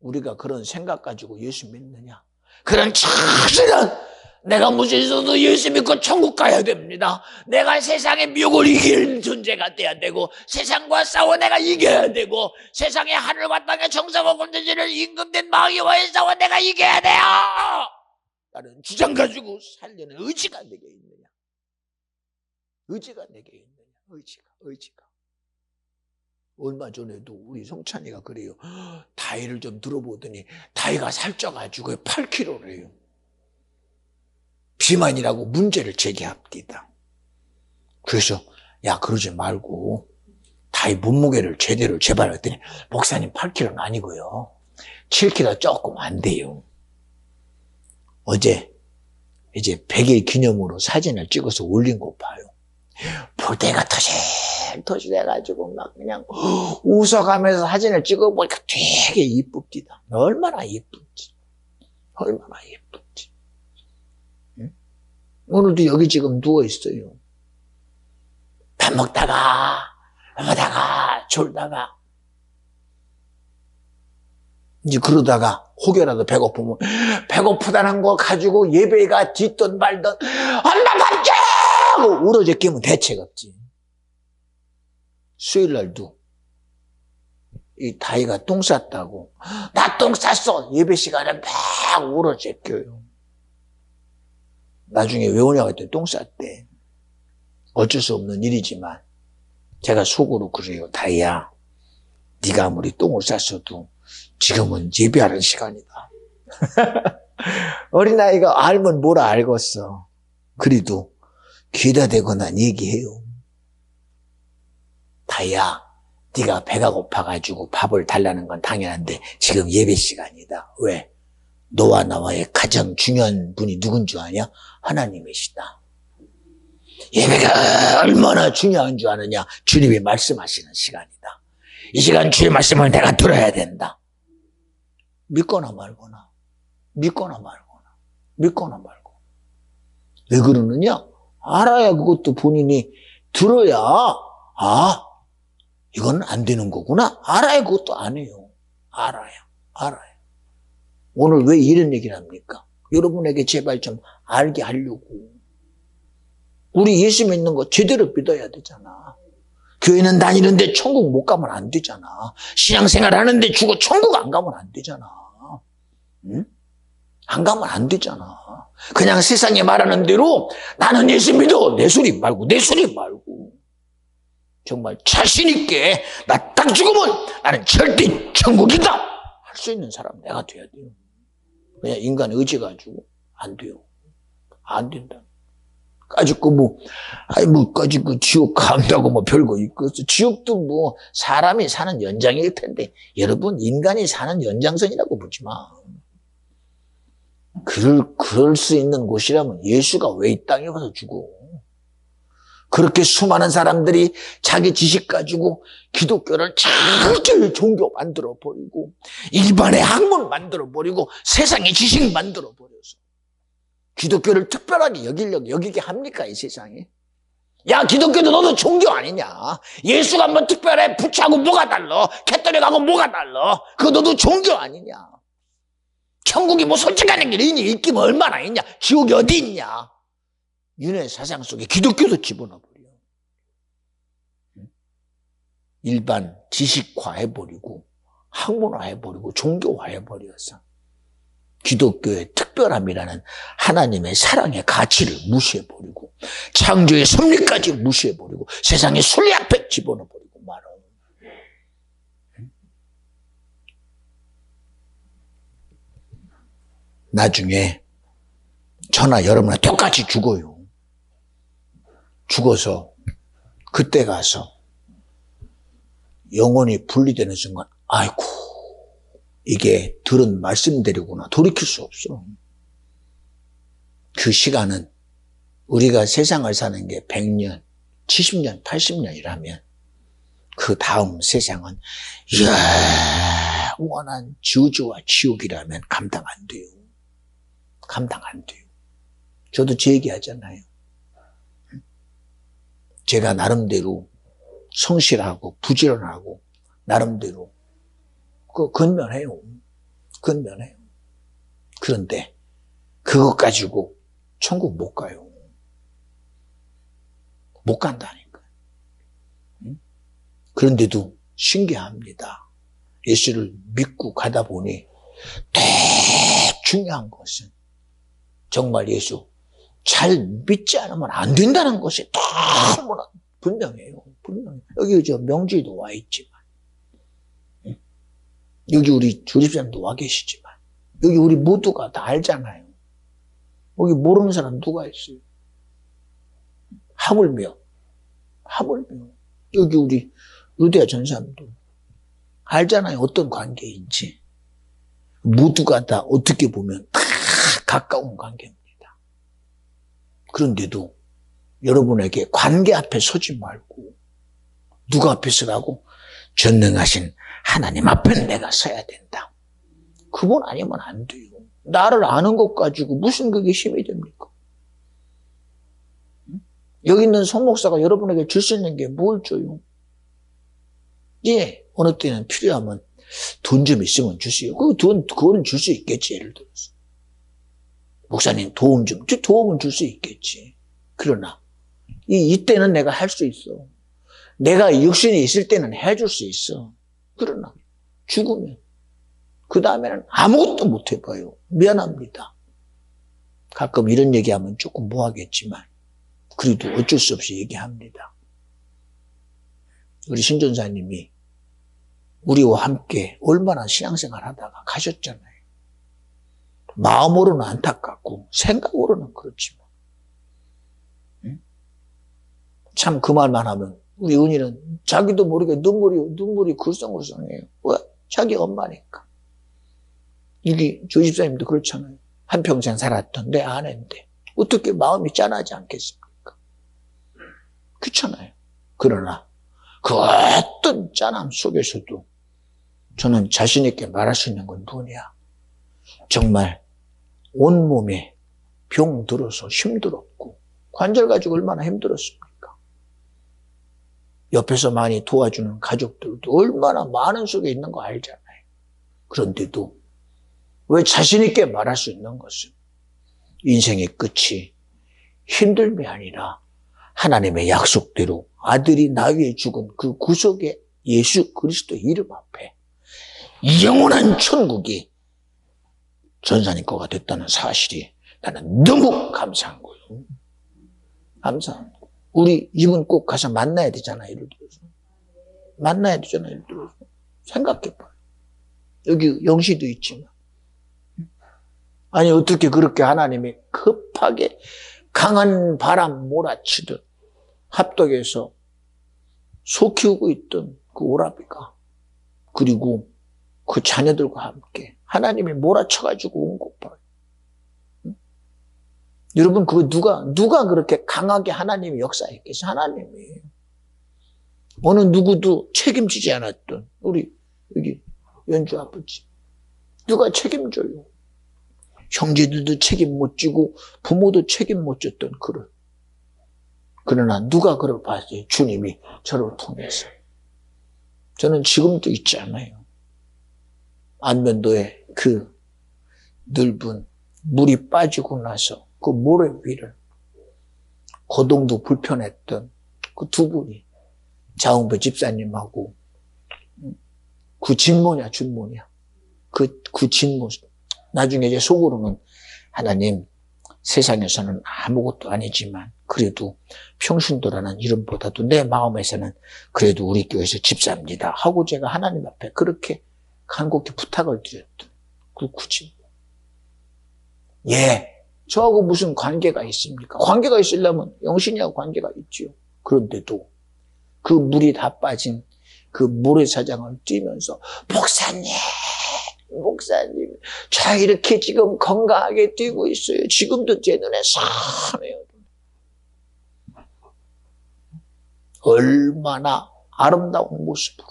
우리가 그런 생각 가지고 예수 믿느냐? 그런 착실한 내가 무슨 있어도 예수 믿고 천국 가야 됩니다. 내가 세상의 미혹을 이길 존재가 돼야 되고 세상과 싸워 내가 이겨야 되고 세상의 하늘과 땅의 정사와 권세지를 임금된 마귀와의 싸워 내가 이겨야 돼요. 나는 주장 가지고 살려는 의지가 내게 있느냐? 의지가 내게 있느냐? 의지가. 얼마 전에도 우리 성찬이가 그래요. 다이를 좀 들어보더니 다이가 살쪄가지고 8kg래요. 비만이라고 문제를 제기합니다. 그래서 야 그러지 말고 다이 몸무게를 제대로 재발했더니 목사님 8kg는 아니고요. 7kg 조금 안 돼요. 어제 이제 100일 기념으로 사진을 찍어서 올린 거 봐요. 볼 때가 터실해가지고 막 그냥 웃어가면서 사진을 찍어보니까 되게 이쁩니다. 얼마나 이쁜지. 응? 오늘도 여기 지금 누워있어요. 밥 먹다가 졸다가 이제 그러다가 혹여라도 배고프면 배고프다는 거 가지고 예배가 뒤던 말던 엄마 밥 줘! 하고 울어 제끼면 대책 없지. 수요일 날도 이 다이가 똥 쌌다고 나 똥 쌌어 예배 시간에 막 울어 제껴요. 나중에 왜 오냐고 했더니 똥 쌌대. 어쩔 수 없는 일이지만 제가 속으로 그래요. 다이야 네가 아무리 똥을 쌌어도 지금은 예배하는 시간이다. 어린아이가 알면 뭐라 알겠어. 그래도 귀에다 대거나 얘기해요. 다이야 네가 배가 고파가지고 밥을 달라는 건 당연한데 지금 예배 시간이다. 왜? 너와 나와의 가장 중요한 분이 누군 줄 아냐? 하나님이시다. 예배가 얼마나 중요한 줄 아느냐? 주님이 말씀하시는 시간이다. 이 시간 주의 말씀을 내가 들어야 된다. 믿거나 말거나. 왜 그러느냐? 알아야 그것도 본인이 들어야 이건 안 되는 거구나. 알아야 그것도 안 해요. 알아요. 오늘 왜 이런 얘기를 합니까? 여러분에게 제발 좀 알게 하려고. 우리 예수 믿는 거 제대로 믿어야 되잖아. 교회는 다니는데 천국 못 가면 안 되잖아. 신앙생활 하는데 죽어 천국 안 가면 안 되잖아. 응? 안 가면 안 되잖아. 그냥 세상에 말하는 대로 나는 예수 믿어. 내 소리 말고. 정말 자신 있게 나 딱 죽으면 나는 절대 천국이다 할 수 있는 사람 내가 돼야 돼요. 그냥 인간 의지 가지고 안 돼요. 안 된다. 까짓거 까짓거 지옥 간다고 별거 있고 지옥도 사람이 사는 연장일 텐데 여러분 인간이 사는 연장선이라고 보지 마. 그럴 수 있는 곳이라면 예수가 왜 이 땅에 와서 죽어? 그렇게 수많은 사람들이 자기 지식 가지고 기독교를 자기 종교 만들어버리고 일반의 학문 만들어버리고 세상의 지식 만들어버려서 기독교를 특별하게 여기게 합니까? 이 세상에? 야 기독교도 너도 종교 아니냐? 예수가 뭐 특별해? 부처하고 뭐가 달라? 캐톨릭하고 뭐가 달라? 그거 너도 종교 아니냐? 천국이 뭐 솔직한 게 있긴 얼마나 있냐? 지옥이 어디 있냐? 윤회 사상 속에 기독교도 집어넣어버려. 일반 지식화해버리고 학문화해버리고 종교화해버려서 기독교의 특별함이라는 하나님의 사랑의 가치를 무시해버리고 창조의 섭리까지 무시해버리고 세상의 순리 앞에 집어넣어버리고 말아. 나중에 저나 여러분은 똑같이 죽어요. 죽어서 그때 가서 영혼이 분리되는 순간 아이고 이게 들은 말씀대로구나 돌이킬 수 없어. 그 시간은 우리가 세상을 사는 게 100년, 70년, 80년이라면 그 다음 세상은 영원한 저주와 지옥이라면 감당 안 돼요. 감당 안 돼요. 저도 제 얘기 하잖아요. 제가 나름대로 성실하고 부지런하고 나름대로 건면해요. 건면해요. 그런데 그것 가지고 천국 못 가요. 못 간다니까. 그런데도 신기합니다. 예수를 믿고 가다 보니 더 중요한 것은 정말 예수 잘 믿지 않으면 안 된다는 것이 너무나 분명해요. 분명해요. 여기 저 명주에도 와 있지만, 여기 우리 조집사님도 와 계시지만, 여기 우리 모두가 다 알잖아요. 여기 모르는 사람 누가 있어요? 하물며 여기 우리 루데아 전사님도 알잖아요. 어떤 관계인지. 모두가 다 어떻게 보면 다 가까운 관계입니다. 그런데도 여러분에게 관계 앞에 서지 말고 누가 앞에 서라고? 전능하신 하나님 앞에 내가 서야 된다. 그분 아니면 안 돼요. 나를 아는 것 가지고 무슨 그게 힘이 됩니까? 여기 있는 성목사가 여러분에게 줄 수 있는 게 뭘 줘요? 예, 어느 때는 필요하면 돈 좀 있으면 주세요. 그거는 줄 수 있겠지, 예를 들어서. 목사님 도움은 줄 수 있겠지. 그러나, 이때는 내가 할 수 있어. 내가 육신이 있을 때는 해줄 수 있어. 그러나, 죽으면, 그 다음에는 아무것도 못 해봐요. 미안합니다. 가끔 이런 얘기하면 조금 뭐하겠지만, 그래도 어쩔 수 없이 얘기합니다. 우리 신전사님이 우리와 함께 얼마나 신앙생활 하다가 가셨잖아요. 마음으로는 안타깝고 생각으로는 그렇지만 참 그 말만 하면 우리 은희는 자기도 모르게 눈물이 글썽글썽해요. 왜? 자기 엄마니까. 여기 조집사님도 그렇잖아요. 한평생 살았던 내 아내인데 어떻게 마음이 짠하지 않겠습니까? 그렇잖아요. 그러나 그 어떤 짠함 속에서도 저는 자신 있게 말할 수 있는 건 뭐냐. 정말 온몸에 병 들어서 힘들었고 관절 가지고 얼마나 힘들었습니까? 옆에서 많이 도와주는 가족들도 얼마나 많은 속에 있는 거 알잖아요. 그런데도 왜 자신 있게 말할 수 있는 것은 인생의 끝이 힘듦이 아니라 하나님의 약속대로 아들이 나 위해 죽은 그 구속의 예수 그리스도 이름 앞에 영원한 천국이 전사님 거가 됐다는 사실이 나는 너무 감사한 거예요. 감사한 거예요. 우리 이분 꼭 가서 만나야 되잖아요. 예를 들어서. 만나야 되잖아요. 예를 들어서. 생각해봐요. 여기 영시도 있지만. 아니 어떻게 그렇게 하나님이 급하게 강한 바람 몰아치듯 합덕에서 소 키우고 있던 그 오라비가 그리고 그 자녀들과 함께 하나님이 몰아쳐가지고 온 것 봐요. 여러분 그거 누가 그렇게 강하게 하나님이 역사했겠어요? 하나님이에요. 어느 누구도 책임지지 않았던 우리 여기 연주 아버지 누가 책임져요? 형제들도 책임 못 지고 부모도 책임 못 졌던 그를. 그러나 누가 그를 봤어요? 주님이 저를 통해서. 저는 지금도 있지 않아요. 안면도에 그 넓은 물이 빠지고 나서 그 모래 위를 거동도 불편했던 그 두 분이 자웅배 집사님하고 그 진모냐 준모냐 그 진모 나중에 이제 속으로는 하나님 세상에서는 아무것도 아니지만 그래도 평신도라는 이름보다도 내 마음에서는 그래도 우리 교회에서 집사입니다 하고 제가 하나님 앞에 그렇게 간곡히 부탁을 드렸던 그 구진. 예, 저하고 무슨 관계가 있습니까? 관계가 있으려면 영신이하고 관계가 있지요. 그런데도 그 물이 다 빠진 그 모래사장을 뛰면서 목사님 저 이렇게 지금 건강하게 뛰고 있어요. 지금도 제 눈에 선해요. 얼마나 아름다운 모습으로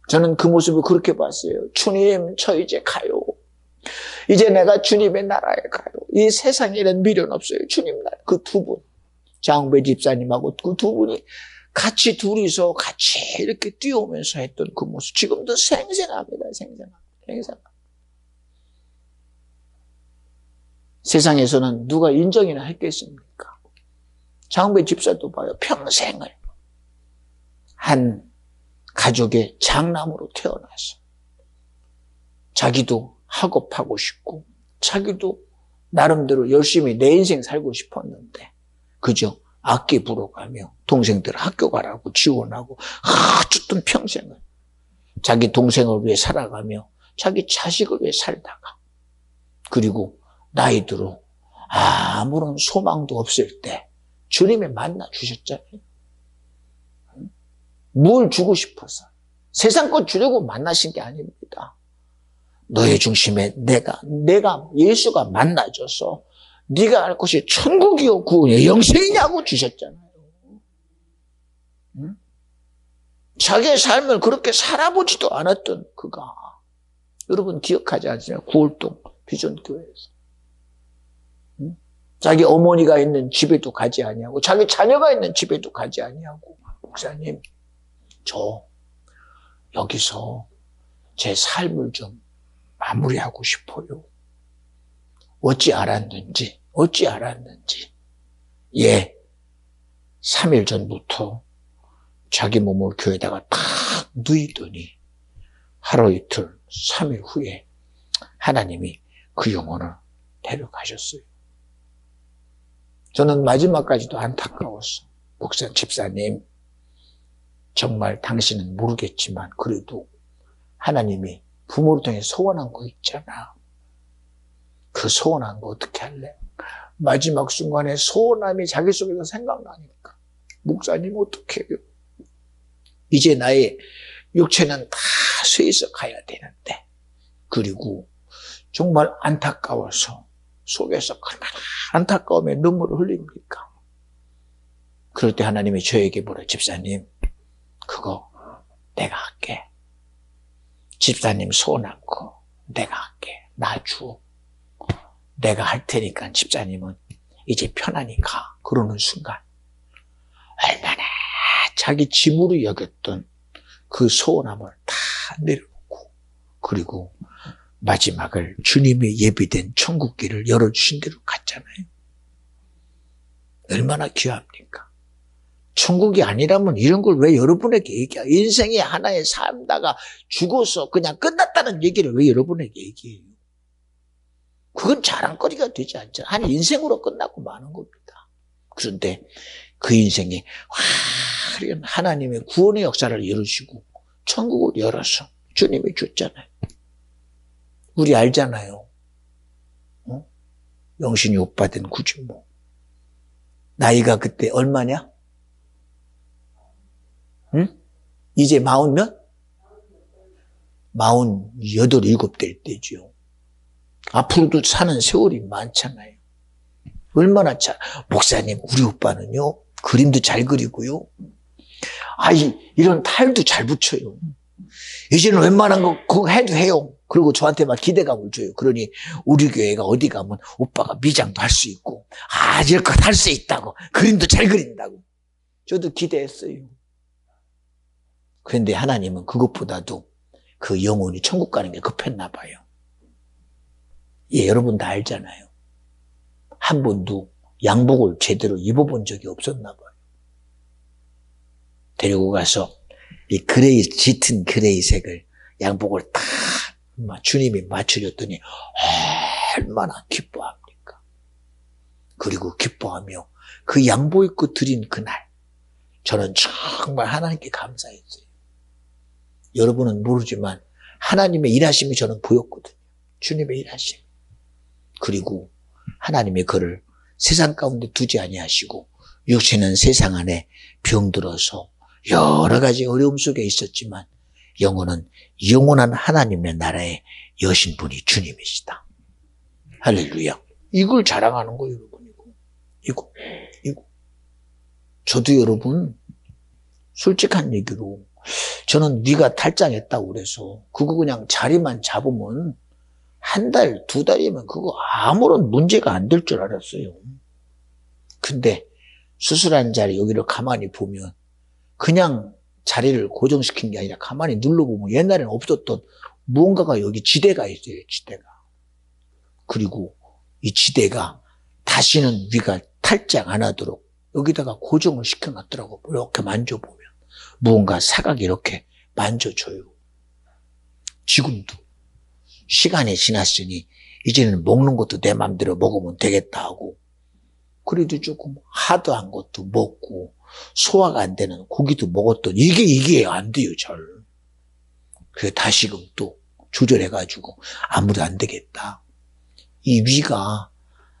저는 그 모습을 그렇게 봤어요. 주님, 저 이제 가요. 이제 내가 주님의 나라에 가요. 이 세상에는 미련 없어요. 주님 나라. 그 두 분, 장배 집사님하고 그 두 분이 같이 둘이서 같이 이렇게 뛰어오면서 했던 그 모습 지금도 생생합니다. 생생합니다. 세상에서는 누가 인정이나 했겠습니까? 장배 집사도 봐요. 평생을 한 가족의 장남으로 태어나서 자기도 학업하고 싶고 자기도 나름대로 열심히 내 인생 살고 싶었는데 그저 악기 불어가며 동생들 학교 가라고 지원하고 어쨌든 평생을 자기 동생을 위해 살아가며 자기 자식을 위해 살다가 그리고 나이 들어 아무런 소망도 없을 때 주님이 만나 주셨잖아요. 뭘 주고 싶어서 세상 것 주려고 만나신 게 아닙니다. 너의 중심에 내가 예수가 만나줘서 네가 알 것이 천국이요 구원이요 영생이냐고 주셨잖아요. 응? 자기의 삶을 그렇게 살아보지도 않았던 그가 여러분 기억하지 않으세요? 구월동 비전교회에서 응? 자기 어머니가 있는 집에도 가지 아니하고 자기 자녀가 있는 집에도 가지 아니하고 목사님 저 여기서 제 삶을 좀 마무리하고 싶어요. 어찌 알았는지 예 3일 전부터 자기 몸을 교회에다가 탁 누이더니 하루 이틀 3일 후에 하나님이 그 영혼을 데려가셨어요. 저는 마지막까지도 안타까웠어. 목사 집사님 정말 당신은 모르겠지만 그래도 하나님이 부모를 통해 소원한 거 있잖아. 그 소원한 거 어떻게 할래? 마지막 순간에 소원함이 자기 속에서 생각나니까 목사님 어떻게 해요? 이제 나의 육체는 다 쇠해서 가야 되는데 그리고 정말 안타까워서 속에서 얼마나 안타까움에 눈물을 흘립니까? 그럴 때 하나님이 저에게 뭐라 집사님 그거 내가 할게. 집사님 소원 않고 내가 할게. 놔줘. 내가 할 테니까 집사님은 이제 편안히 가. 그러는 순간 얼마나 자기 짐으로 여겼던 그 소원함을 다 내려놓고 그리고 마지막을 주님의 예비된 천국길을 열어주신 대로 갔잖아요. 얼마나 귀합니까? 천국이 아니라면 이런 걸 왜 여러분에게 얘기해요? 인생이 하나의 살다가 죽어서 그냥 끝났다는 얘기를 왜 여러분에게 얘기해요? 그건 자랑거리가 되지 않잖아요. 한 인생으로 끝나고 마는 겁니다. 그런데 그 인생에 화려한 하나님의 구원의 역사를 열으시고 천국을 열어서 주님이 줬잖아요. 우리 알잖아요. 영신이 오빠 된 구준모. 나이가 그때 얼마냐? 응? 이제 40 몇? 48, 7 될 때죠. 앞으로도 사는 세월이 많잖아요. 얼마나 목사님, 우리 오빠는요, 그림도 잘 그리고요. 이런 타일도 잘 붙여요. 이제는 웬만한 거 그거 해도 해요. 그리고 저한테 막 기대감을 줘요. 그러니 우리 교회가 어디 가면 오빠가 미장도 할 수 있고, 이렇게 할 수 있다고. 그림도 잘 그린다고. 저도 기대했어요. 그런데 하나님은 그것보다도 그 영혼이 천국 가는 게 급했나 봐요. 예, 여러분 다 알잖아요. 한 번도 양복을 제대로 입어본 적이 없었나 봐요. 데리고 가서 이 짙은 그레이색을 양복을 다 주님이 맞춰줬더니 얼마나 기뻐합니까? 그리고 기뻐하며 그 양복 입고 드린 그날 저는 정말 하나님께 감사했어요. 여러분은 모르지만 하나님의 일하심이 저는 보였거든요. 주님의 일하심. 그리고 하나님의 그를 세상 가운데 두지 아니하시고 육체는 세상 안에 병들어서 여러 가지 어려움 속에 있었지만 영혼은 영원한 하나님의 나라의 여신분이 주님이시다. 할렐루야. 이걸 자랑하는 거예요, 여러분. 이거. 저도 여러분 솔직한 얘기로 저는 위가 탈장했다고 그래서 그거 그냥 자리만 잡으면 한 달, 두 달이면 그거 아무런 문제가 안 될 줄 알았어요. 근데 수술한 자리 여기를 가만히 보면 그냥 자리를 고정시킨 게 아니라 가만히 눌러보면 옛날에는 없었던 무언가가 여기 지대가 있어요. 지대가. 그리고 이 지대가 다시는 위가 탈장 안 하도록 여기다가 고정을 시켜놨더라고. 이렇게 만져보면 무언가 사각이 이렇게 만져줘요. 지금도 시간이 지났으니 이제는 먹는 것도 내 맘대로 먹으면 되겠다 하고, 그래도 조금 하드한 것도 먹고 소화가 안 되는 고기도 먹었더니 이게 안 돼요. 잘. 그래서 다시금 또 조절해가지고 아무도 안 되겠다. 이 위가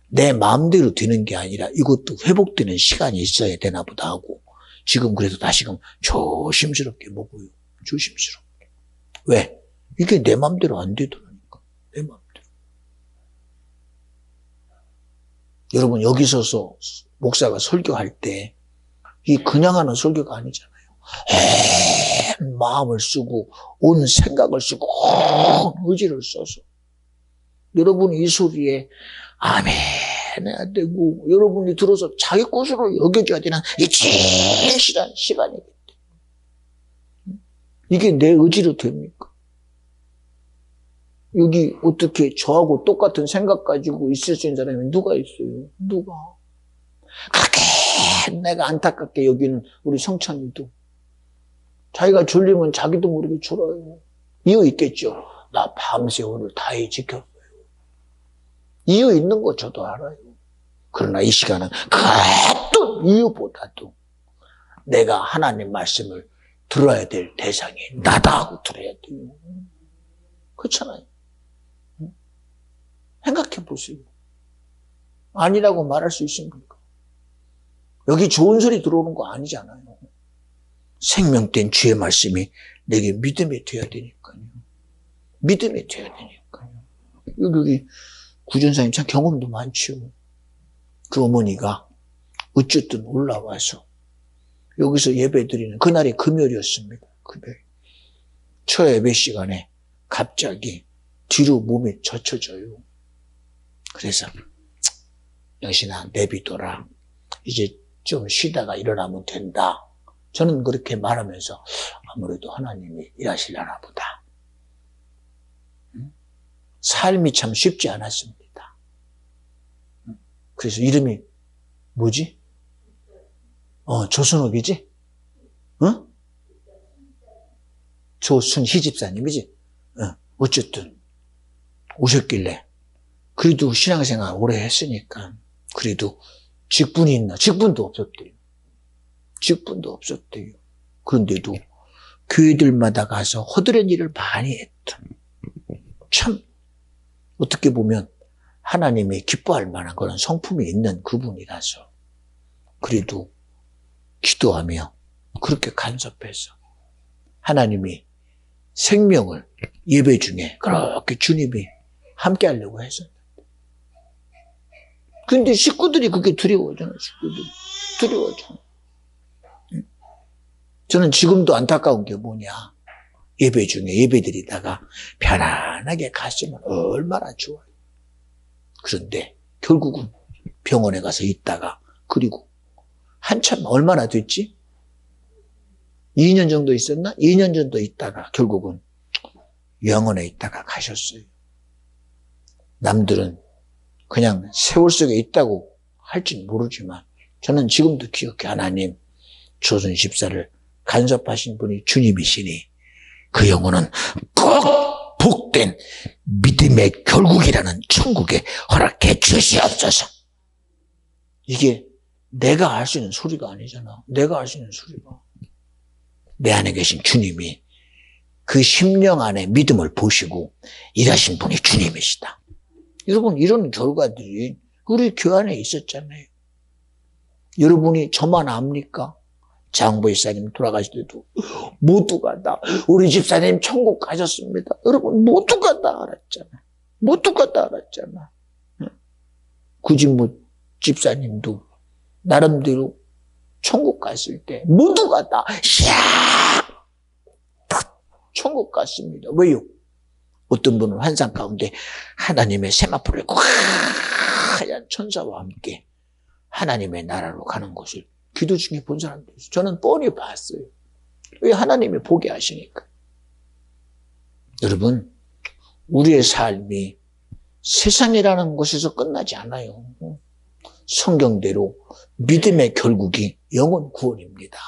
내 마음대로 되는 게 아니라 이것도 회복되는 시간이 있어야 되나 보다 하고, 지금 그래도 다시금 조심스럽게 먹어요. 조심스럽게. 왜? 이게 내 마음대로 안 되더라니까. 내 마음대로. 여러분, 여기 서서 목사가 설교할 때 이 그냥 하는 설교가 아니잖아요. 마음을 쓰고 온 생각을 쓰고 의지를 써서 여러분이 이 소리에 아멘 해야 되고, 여러분이 들어서 자기 것으로 여겨줘야 되는 이 진실한 시간이기 때문에 이게 내 의지로 됩니까? 여기 어떻게 저하고 똑같은 생각 가지고 있을 수 있는 사람이 누가 있어요? 누가? 그렇게 내가 안타깝게 여기는 우리 성찬이도 자기가 졸리면 자기도 모르게 졸아요. 이유 있겠죠? 나 밤새 오늘 다이 지켰어요. 이유 있는 거 저도 알아요. 그러나 이 시간은 그 어떤 이유보다도 내가 하나님 말씀을 들어야 될 대상이 나다 하고 들어야 돼요. 그렇잖아요. 생각해 보세요. 아니라고 말할 수 있습니까? 여기 좋은 소리 들어오는 거 아니잖아요. 생명된 주의 말씀이 내게 믿음이 되어야 되니까요. 믿음이 되어야 되니까요. 여기 구전사님 참 경험도 많죠. 그 어머니가 어쨌든 올라와서 여기서 예배 드리는 그날이 금요일이었습니다. 금요일. 첫 예배 시간에 갑자기 뒤로 몸이 젖혀져요. 그래서 영신아 내비둬라. 이제 좀 쉬다가 일어나면 된다. 저는 그렇게 말하면서 아무래도 하나님이 일하시려나 보다. 삶이 참 쉽지 않았습니다. 그래서 이름이 뭐지? 조순옥이지? 조순희 집사님이지? 어쨌든 오셨길래 그래도 신앙생활 오래 했으니까 그래도 직분이 있나? 직분도 없었대요. 직분도 없었대요. 그런데도 교회들마다 가서 허드렛 일을 많이 했던, 참 어떻게 보면 하나님이 기뻐할 만한 그런 성품이 있는 그분이라서 그래도 기도하며 그렇게 간섭해서 하나님이 생명을 예배 중에 그렇게 주님이 함께 하려고 했었는데, 근데 식구들이 그게 두려워하잖아요. 식구들이 두려워하잖아요. 저는 지금도 안타까운 게 뭐냐, 예배 중에 예배드리다가 편안하게 갔으면 얼마나 좋아요. 그런데 결국은 병원에 가서 있다가, 그리고 한참 얼마나 됐지? 2년 정도 있었나? 2년 정도 있다가 결국은 영원에 있다가 가셨어요. 남들은 그냥 세월 속에 있다고 할지는 모르지만 저는 지금도 기억해. 하나님, 조순 집사를 간섭하신 분이 주님이시니 그 영혼은 꼭 복된 믿음의 결국이라는 천국에 허락해 주시옵소서. 이게 내가 할 수 있는 소리가 아니잖아. 내가 할 수 있는 소리가. 내 안에 계신 주님이 그 심령 안에 믿음을 보시고 일하신 분이 주님이시다. 여러분, 이런 결과들이 우리 교회 안에 있었잖아요. 여러분이 저만 압니까? 장보 집사님 돌아가실 때도 모두가 다 우리 집사님 천국 가셨습니다. 여러분, 모두가 다 알았잖아. 모두가 다 알았잖아. 구진무 집사님도 나름대로 천국 갔을 때 모두가 다 샥 천국 갔습니다. 왜요? 어떤 분은 환상 가운데 하나님의 세마포를 꽉 하얀 천사와 함께 하나님의 나라로 가는 것을 기도 중에 본 사람도 있어요. 저는 뻔히 봤어요. 왜? 하나님이 보게 하시니까. 여러분, 우리의 삶이 세상이라는 곳에서 끝나지 않아요. 성경대로 믿음의 결국이 영혼 구원입니다.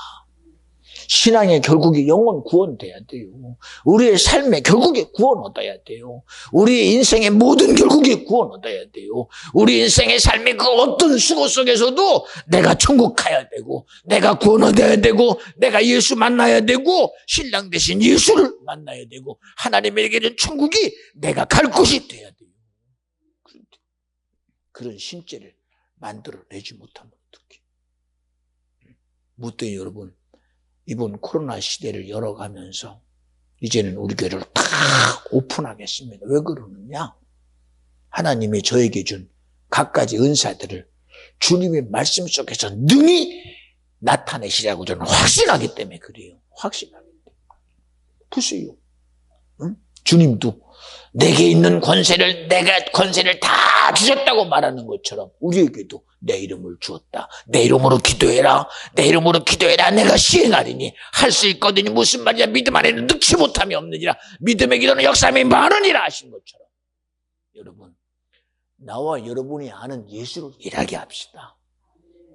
신앙의 결국이 영혼 구원돼야 돼요. 우리의 삶의 결국에 구원 얻어야 돼요. 우리의 인생의 모든 결국에 구원 얻어야 돼요. 우리 인생의 삶의 그 어떤 수고 속에서도 내가 천국 가야 되고, 내가 구원 얻어야 되고, 내가 예수 만나야 되고, 신랑 대신 예수를 만나야 되고, 하나님에게는 천국이 내가 갈 곳이 돼야 돼요. 그런 신체를 만들어내지 못하면 어떡해. 무엇도 여러분, 이번 코로나 시대를 열어가면서 이제는 우리 교회를 다 오픈하겠습니다. 왜 그러느냐? 하나님이 저에게 준 갖가지 은사들을 주님의 말씀 속에서 능히 나타내시라고 저는 확신하기 때문에 그래요. 확신하기 때문에. 보세요. 응? 주님도 내게 있는 권세를 내가 권세를 다 주셨다고 말하는 것처럼 우리에게도 내 이름을 주었다. 내 이름으로 기도해라. 내 이름으로 기도해라. 내가 시행하리니 할 수 있거든요. 무슨 말이야. 믿음 안에는 넣지 못함이 없느니라. 믿음의 기도는 역사함이 많으니라 하신 것처럼. 여러분, 나와 여러분이 아는 예수를 일하게 합시다.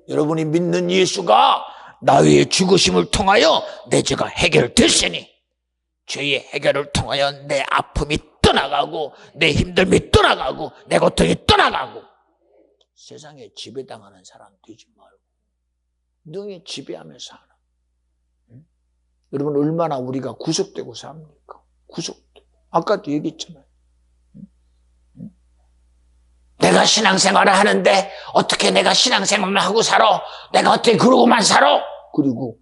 여러분이 믿는 예수가 나의 죽으심을 통하여 내 죄가 해결됐으니 죄의 해결을 통하여 내 아픔이 떠나가고 내 힘듦이 떠나가고 내 고통이 떠나가고 세상에 지배당하는 사람 되지 말고 능히 지배하면서 사는. 응? 여러분 얼마나 우리가 구속되고 삽니까? 구속되고. 아까도 얘기했잖아요. 응? 내가 신앙생활을 하는데 어떻게 내가 신앙생활만 하고 살아? 내가 어떻게 그러고만 살아? 그리고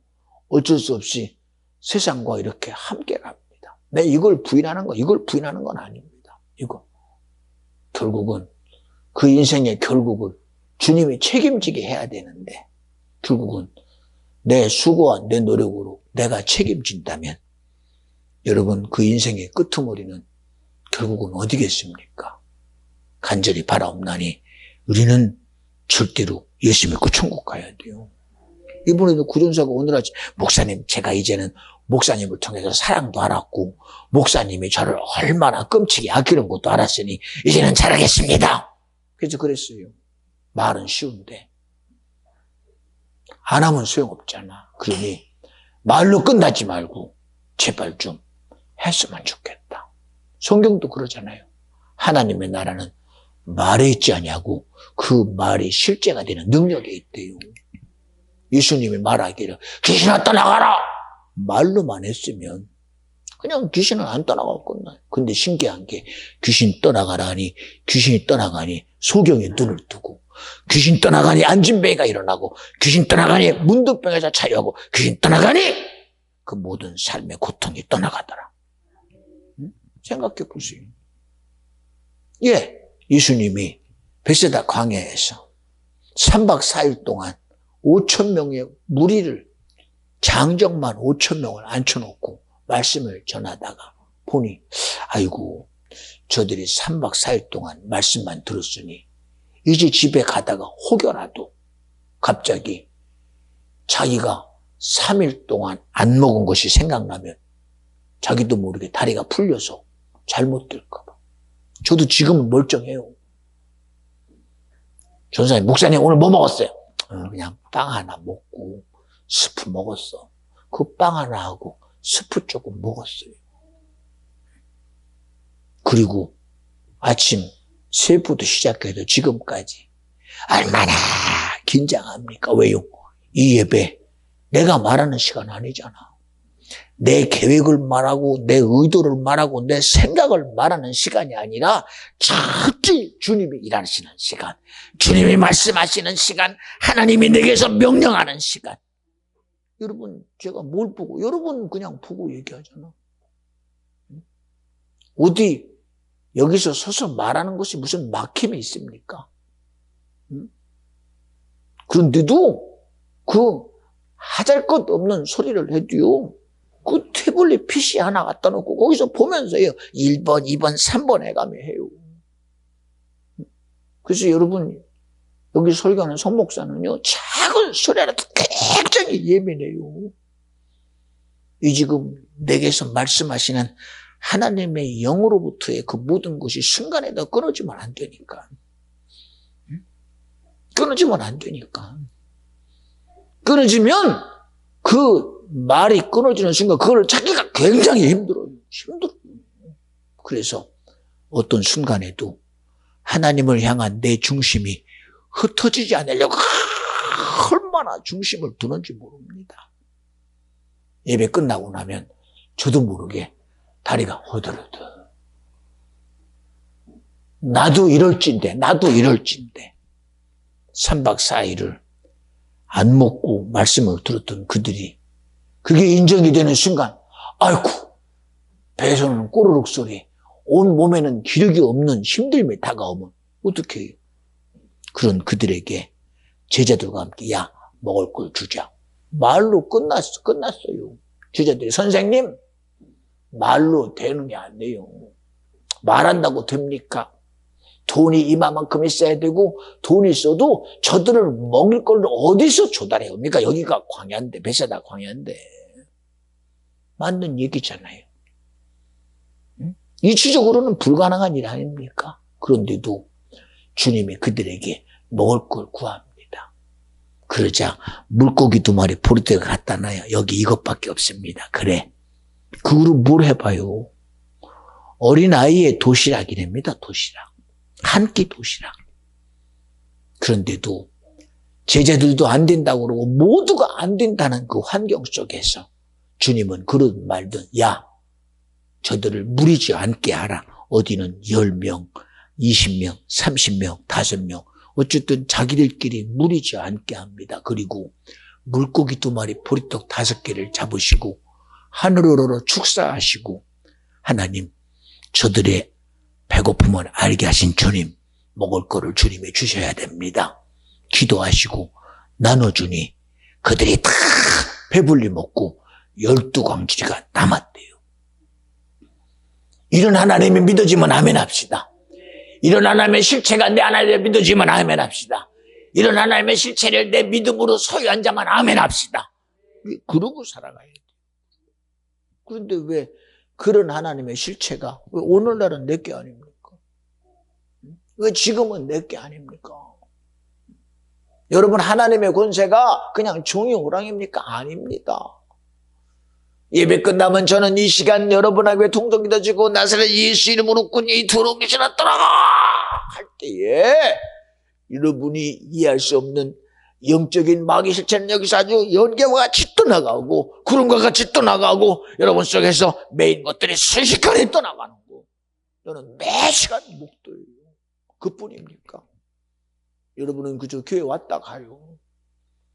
어쩔 수 없이 세상과 이렇게 함께 갑니다. 내 이걸 부인하는 건 아닙니다. 이거. 결국은 그 인생의 결국을 주님이 책임지게 해야 되는데 결국은 내 수고와 내 노력으로 내가 책임진다면 여러분 그 인생의 끄트머리는 결국은 어디겠습니까? 간절히 바라옵나니 우리는 절대로 예수 믿고 천국 가야 돼요. 이번에도 구전사가 오늘 아침 목사님 제가 이제는 목사님을 통해서 사랑도 알았고 목사님이 저를 얼마나 끔찍이 아끼는 것도 알았으니 이제는 잘하겠습니다. 그래서 그랬어요. 말은 쉬운데 안 하면 소용없잖아. 그러니 말로 끝나지 말고 제발 좀 했으면 좋겠다. 성경도 그러잖아요. 하나님의 나라는 말에 있지 않냐고 그 말이 실제가 되는 능력에 있대요. 예수님이 말하기를 귀신아 떠나가라 말로만 했으면 그냥 귀신은 안 떠나가고 끝나요. 근데 신기한 게 귀신 떠나가라 하니 귀신이 떠나가니 소경에 눈을 뜨고 귀신 떠나가니 안진뱅이가 일어나고 귀신 떠나가니 문득병에서 자유하고 귀신 떠나가니 그 모든 삶의 고통이 떠나가더라. 응? 생각해 보세요. 예, 예수님이 베세다 광야에서 3박 4일 동안 5,000명의 무리를 장정만 5,000명을 앉혀놓고 말씀을 전하다가 보니 아이고 저들이 3박 4일 동안 말씀만 들었으니 이제 집에 가다가 혹여라도 갑자기 자기가 3일 동안 안 먹은 것이 생각나면 자기도 모르게 다리가 풀려서 잘못 들까 봐. 저도 지금은 멀쩡해요. 전사님, 목사님 오늘 뭐 먹었어요? 그냥 빵 하나 먹고 스프 먹었어. 그 빵 하나 하고 스프 조금 먹었어요. 그리고 아침 세부도 시작해서 지금까지 얼마나 긴장합니까? 왜요? 이 예배 내가 말하는 시간 아니잖아. 내 계획을 말하고 내 의도를 말하고 내 생각을 말하는 시간이 아니라 철저히 주님이 일하시는 시간, 주님이 말씀하시는 시간, 하나님이 내게서 명령하는 시간. 여러분 제가 뭘 보고 여러분 그냥 보고 얘기하잖아. 어디 여기서 서서 말하는 것이 무슨 막힘이 있습니까? 그런데도 그 하잘것 없는 소리를 해도요 그 태블릿 PC 하나 갖다 놓고 거기서 보면서요. 1번, 2번, 3번 해가며 해요. 그래서 여러분, 여기 설교하는 송 목사는요, 작은 소리라도 굉장히 예민해요. 이 지금 내게서 말씀하시는 하나님의 영으로부터의 그 모든 것이 순간에 더 끊어지면 안 되니까. 끊어지면 안 되니까. 끊어지면 그 말이 끊어지는 순간 그걸 찾기가 굉장히 힘들어요. 그래서 어떤 순간에도 하나님을 향한 내 중심이 흩어지지 않으려고 얼마나 중심을 두는지 모릅니다. 예배 끝나고 나면 저도 모르게 다리가 허들허들. 나도 이럴진데 3박 4일을 안 먹고 말씀을 들었던 그들이 그게 인정이 되는 순간 아이고 배에서는 꼬르륵 소리, 온 몸에는 기력이 없는 힘듦이 다가오면 어떻게 해요? 그런 그들에게 제자들과 함께 야 먹을 걸 주자. 말로 끝났어요. 제자들이 선생님 말로 되는 게 안 돼요. 말한다고 됩니까? 돈이 이만큼 있어야 되고 돈이 있어도 저들을 먹일 걸 어디서 조달해요? 그러니까 여기가 광야인데 베세다 광야인데 맞는 얘기잖아요. 이치적으로는 불가능한 일 아닙니까? 그런데도 주님이 그들에게 먹을 걸 구합니다. 그러자 물고기 2마리 포르테가 갖다 놔요. 여기 이것밖에 없습니다. 그래. 그 후로 뭘 해봐요? 어린아이의 도시락이랍니다. 도시락. 한 끼 도시락. 그런데도 제자들도 안 된다고 그러고 모두가 안 된다는 그 환경 속에서 주님은 그런 말든 야 저들을 무리지 않게 하라. 어디는 10명, 20명, 30명, 5명 어쨌든 자기들끼리 무리지 않게 합니다. 그리고 물고기 2마리 보리떡 5개를 잡으시고 하늘으로 축사하시고 하나님 저들의 배고픔을 알게 하신 주님 먹을 거를 주님이 주셔야 됩니다. 기도하시고 나눠주니 그들이 다 배불리 먹고 12광지가 남았대요. 이런 하나님이 믿어지면 아멘 합시다. 이런 하나님의 실체가 내 하나님을 믿어지면 아멘 합시다. 이런 하나님의 실체를 내 믿음으로 소유한 자만 아멘 합시다. 그러고 살아가야 돼요. 그런데 왜 그런 하나님의 실체가 왜 오늘날은 내게 아닙니까? 왜 지금은 내게 아닙니까? 여러분 하나님의 권세가 그냥 종이 호랑입니까? 아닙니다. 예배 끝나면 저는 이 시간 여러분에게 통독이 던지고 나사렛 예수 이름으로 꾸니 들어오기 전에 떠나가 할 때에 여러분이 이해할 수 없는 영적인 마귀 실체는 여기서 아주 연기와 같이 떠나가고 구름과 같이 떠나가고 여러분 속에서 메인 것들이 순식간에 떠나가는 거. 저는 매 시간 목도예요. 그뿐입니까? 여러분은 그저 교회 왔다 가요.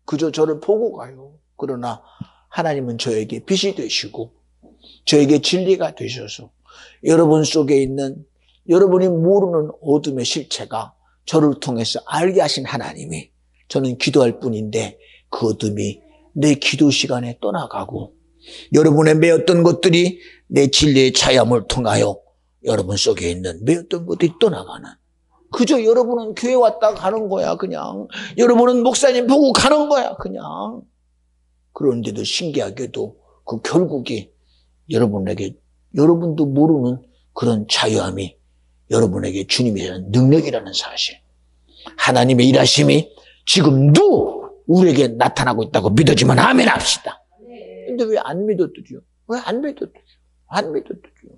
그저 저를 보고 가요. 그러나 하나님은 저에게 빛이 되시고 저에게 진리가 되셔서 여러분 속에 있는 여러분이 모르는 어둠의 실체가 저를 통해서 알게 하신 하나님이 저는 기도할 뿐인데 그 어둠이 내 기도 시간에 떠나가고 여러분의 매었던 것들이 내 진리의 차염을 통하여 여러분 속에 있는 매었던 것들이 떠나가는 그저 여러분은 교회 왔다 가는 거야 그냥. 여러분은 목사님 보고 가는 거야 그냥. 그런데도 신기하게도 그 결국이 여러분에게 여러분도 모르는 그런 자유함이 여러분에게 주님이라는 능력이라는 사실 하나님의 일하심이 지금도 우리에게 나타나고 있다고 믿어지면 아멘 합시다. 근데 왜 안 믿어드려? 왜 안 믿어드려? 안 믿어드려?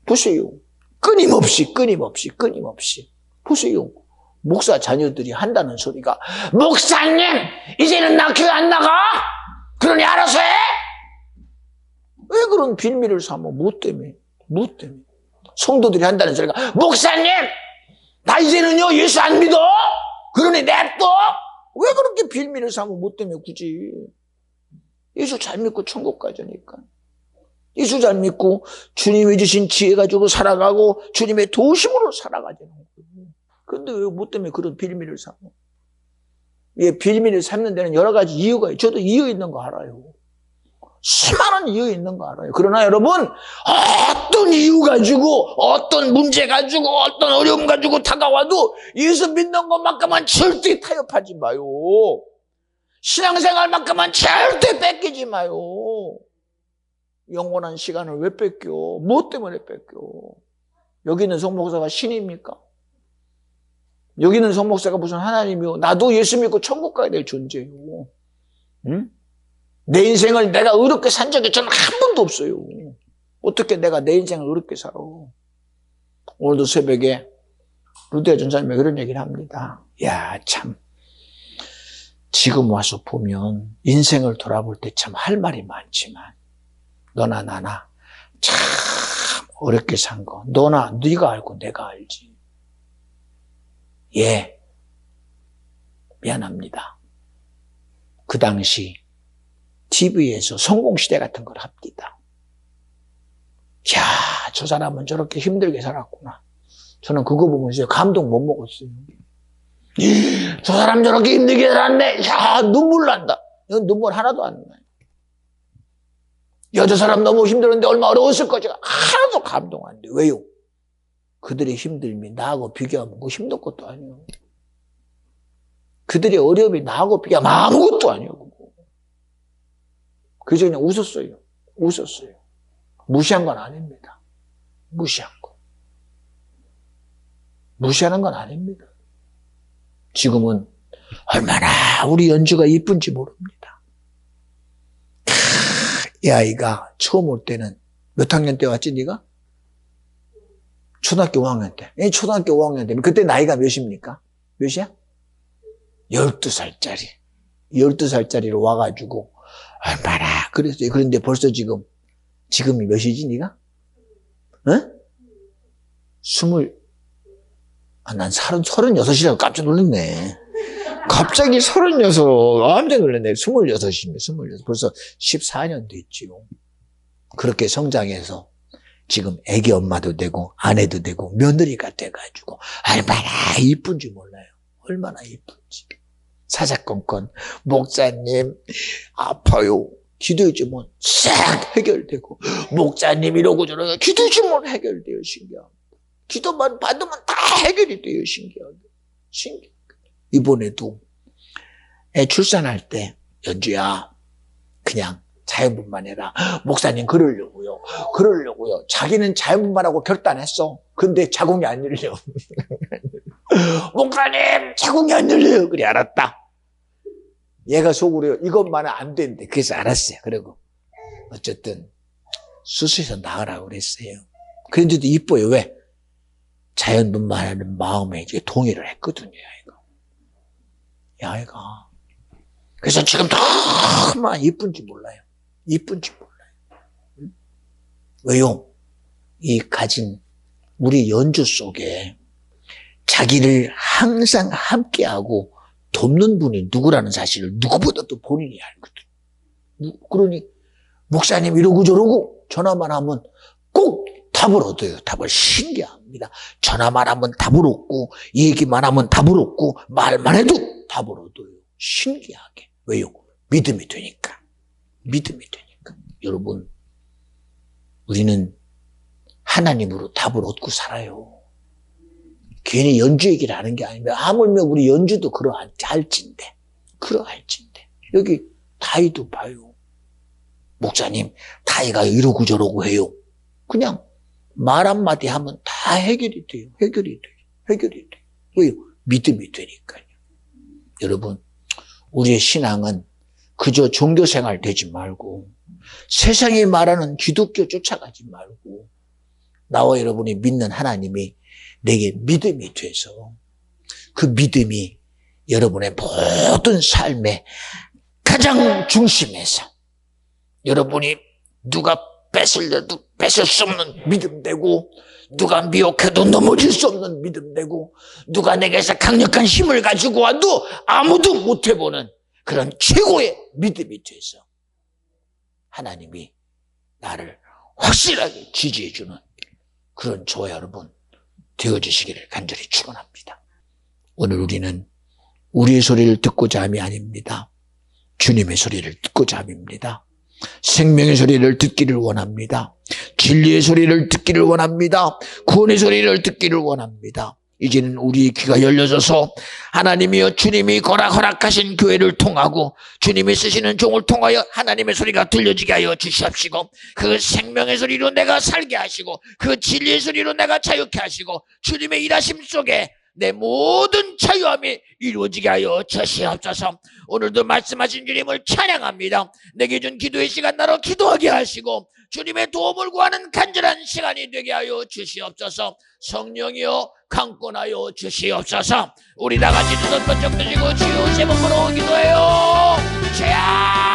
보세요. 끊임없이 보세요. 목사 자녀들이 한다는 소리가 목사님 이제는 나 교회 안 나가? 그러니 알아서 해? 왜 그런 빌미를 삼아? 뭐 때문에? 성도들이 한다는 소리가 목사님 나 이제는요 예수 안 믿어? 그러니 냅둬? 왜 그렇게 빌미를 삼아? 뭐 때문에 굳이? 예수 잘 믿고 천국 가자니까. 예수 잘 믿고 주님이 주신 지혜 가지고 살아가고 주님의 도심으로 살아가자는 거예요. 그런데 왜 뭐 때문에 그런 빌미를 삼아? 예, 빌미를 삼는 데는 여러 가지 이유가 있어요. 저도 이유 있는 거 알아요. 수많은 이유 있는 거 알아요. 그러나 여러분, 어떤 이유 가지고, 어떤 문제 가지고, 어떤 어려움 가지고 다가와도 예수 믿는 것만큼은 절대 타협하지 마요. 신앙생활만큼은 절대 뺏기지 마요. 영원한 시간을 왜 뺏겨? 뭐 때문에 뺏겨? 여기 있는 성목사가 신입니까? 여기 있는 성목사가 무슨 하나님이요? 나도 예수 믿고 천국 가야 될 존재예요. 응? 내 인생을 내가 어렵게 산 적이 저는 한 번도 없어요. 어떻게 내가 내 인생을 어렵게 살아? 오늘도 새벽에 루디아 전사님이 그런 얘기를 합니다. 야, 참. 지금 와서 보면 인생을 돌아볼 때 참 할 말이 많지만 너나 나나 참 어렵게 산 거 너나 네가 알고 내가 알지. 예, 미안합니다. 그 당시 TV에서 성공시대 같은 걸 합니다. 야, 저 사람은 저렇게 힘들게 살았구나. 저는 그거 보면서 감동 못 먹었어요. 저 사람 저렇게 힘들게 살았네. 야, 눈물 난다. 이건 눈물 하나도 안 나요. 야, 저 사람 너무 힘들었는데 얼마나 어려웠을 거지. 하나도 감동 안 돼. 왜요? 그들의 힘듦이 나하고 비교하면 그 힘든 것도 아니에요. 그들의 어려움이 나하고 비교하면 아무것도 아니에요. 그저 그냥 웃었어요. 웃었어요. 무시한 건 아닙니다. 무시한 거. 무시하는 건 아닙니다. 지금은 얼마나 우리 연주가 이쁜지 모릅니다. 이 아이가 처음 올 때는 몇 학년 때 왔지 네가? 초등학교 5학년 때. 초등학교 5학년 때면 그때 나이가 몇입니까? 몇이야? 12살짜리. 12살짜리로 와가지고 얼마나 그랬어요. 그런데 벌써 지금이 몇이지 네가? 응? 난 36이라고 깜짝 놀랐네. 갑자기 36, 깜짝 놀랐네. 26이면 26. 벌써 14년 됐지요. 그렇게 성장해서 지금 애기 엄마도 되고, 아내도 되고, 며느리가 돼가지고, 얼마나 이쁜지 몰라요. 얼마나 이쁜지. 사사건건, 목사님, 아파요. 기도해 주면 싹 해결되고, 목사님 이러고 저러고, 기도해 주면 해결돼요. 신기합니다. 기도만 받으면 다 해결이 돼요. 신기하게. 신기하게. 이번에도 애 출산할 때 연주야 그냥 자연분만 해라. 목사님 그러려고요. 자기는 자연분만하고 결단했어. 근데 자궁이 안 열려. 목사님 자궁이 안 열려요. 그래 알았다. 얘가 속으로요. 이것만은 안 된대. 그래서 알았어요. 그리고 어쨌든 수술해서 나으라고 그랬어요. 그런데도 이뻐요. 왜? 자연분만하는 마음에 이제 동의를 했거든요. 이 아이가. 그래서 지금 너무 이쁜지 몰라요. 왜요? 이 가진 우리 연주 속에 자기를 항상 함께하고 돕는 분이 누구라는 사실을 누구보다도 본인이 알거든. 그러니 목사님 이러고 저러고 전화만 하면 꼭 답을 얻어요. 답을. 신기합니다. 전화만 하면 답을 얻고 얘기만 하면 답을 얻고 말만 해도 답을 얻어요. 신기하게. 왜요? 믿음이 되니까. 여러분, 우리는 하나님으로 답을 얻고 살아요. 괜히 연주 얘기를 하는 게 아니면 하물며 우리 연주도 그러할진데. 여기 다이도 봐요. 목사님, 다이가 이러고 저러고 해요. 그냥 말 한마디 하면 다 해결이 돼요. 왜요? 믿음이 되니까요. 여러분, 우리의 신앙은 그저 종교생활 되지 말고 세상이 말하는 기독교 쫓아가지 말고 나와 여러분이 믿는 하나님이 내게 믿음이 돼서 그 믿음이 여러분의 모든 삶의 가장 중심에서 여러분이 누가 뺏으려도 뺏을 수 없는 믿음 되고 누가 미혹해도 넘어질 수 없는 믿음 되고 누가 내게서 강력한 힘을 가지고 와도 아무도 못 해보는 그런 최고의 믿음이 돼서 하나님이 나를 확실하게 지지해주는 그런 저와 여러분 되어주시기를 간절히 축원합니다. 오늘 우리는 우리의 소리를 듣고자 함이 아닙니다. 주님의 소리를 듣고자 함입니다. 생명의 소리를 듣기를 원합니다. 진리의 소리를 듣기를 원합니다. 구원의 소리를 듣기를 원합니다. 이제는 우리의 귀가 열려져서 하나님이여 주님이 허락하신 교회를 통하고 주님이 쓰시는 종을 통하여 하나님의 소리가 들려지게 하여 주시옵시고, 그 생명의 소리로 내가 살게 하시고 그 진리의 소리로 내가 자유케 하시고 주님의 일하심 속에 내 모든 자유함이 이루어지게 하여 주시옵소서. 오늘도 말씀하신 주님을 찬양합니다. 내게 준 기도의 시간 나로 기도하게 하시고 주님의 도움을 구하는 간절한 시간이 되게 하여 주시옵소서. 성령이여 강권하여 주시옵소서. 우리 다같이 두 손 번쩍 드시고 주여 세 번으로 기도해요. 주여.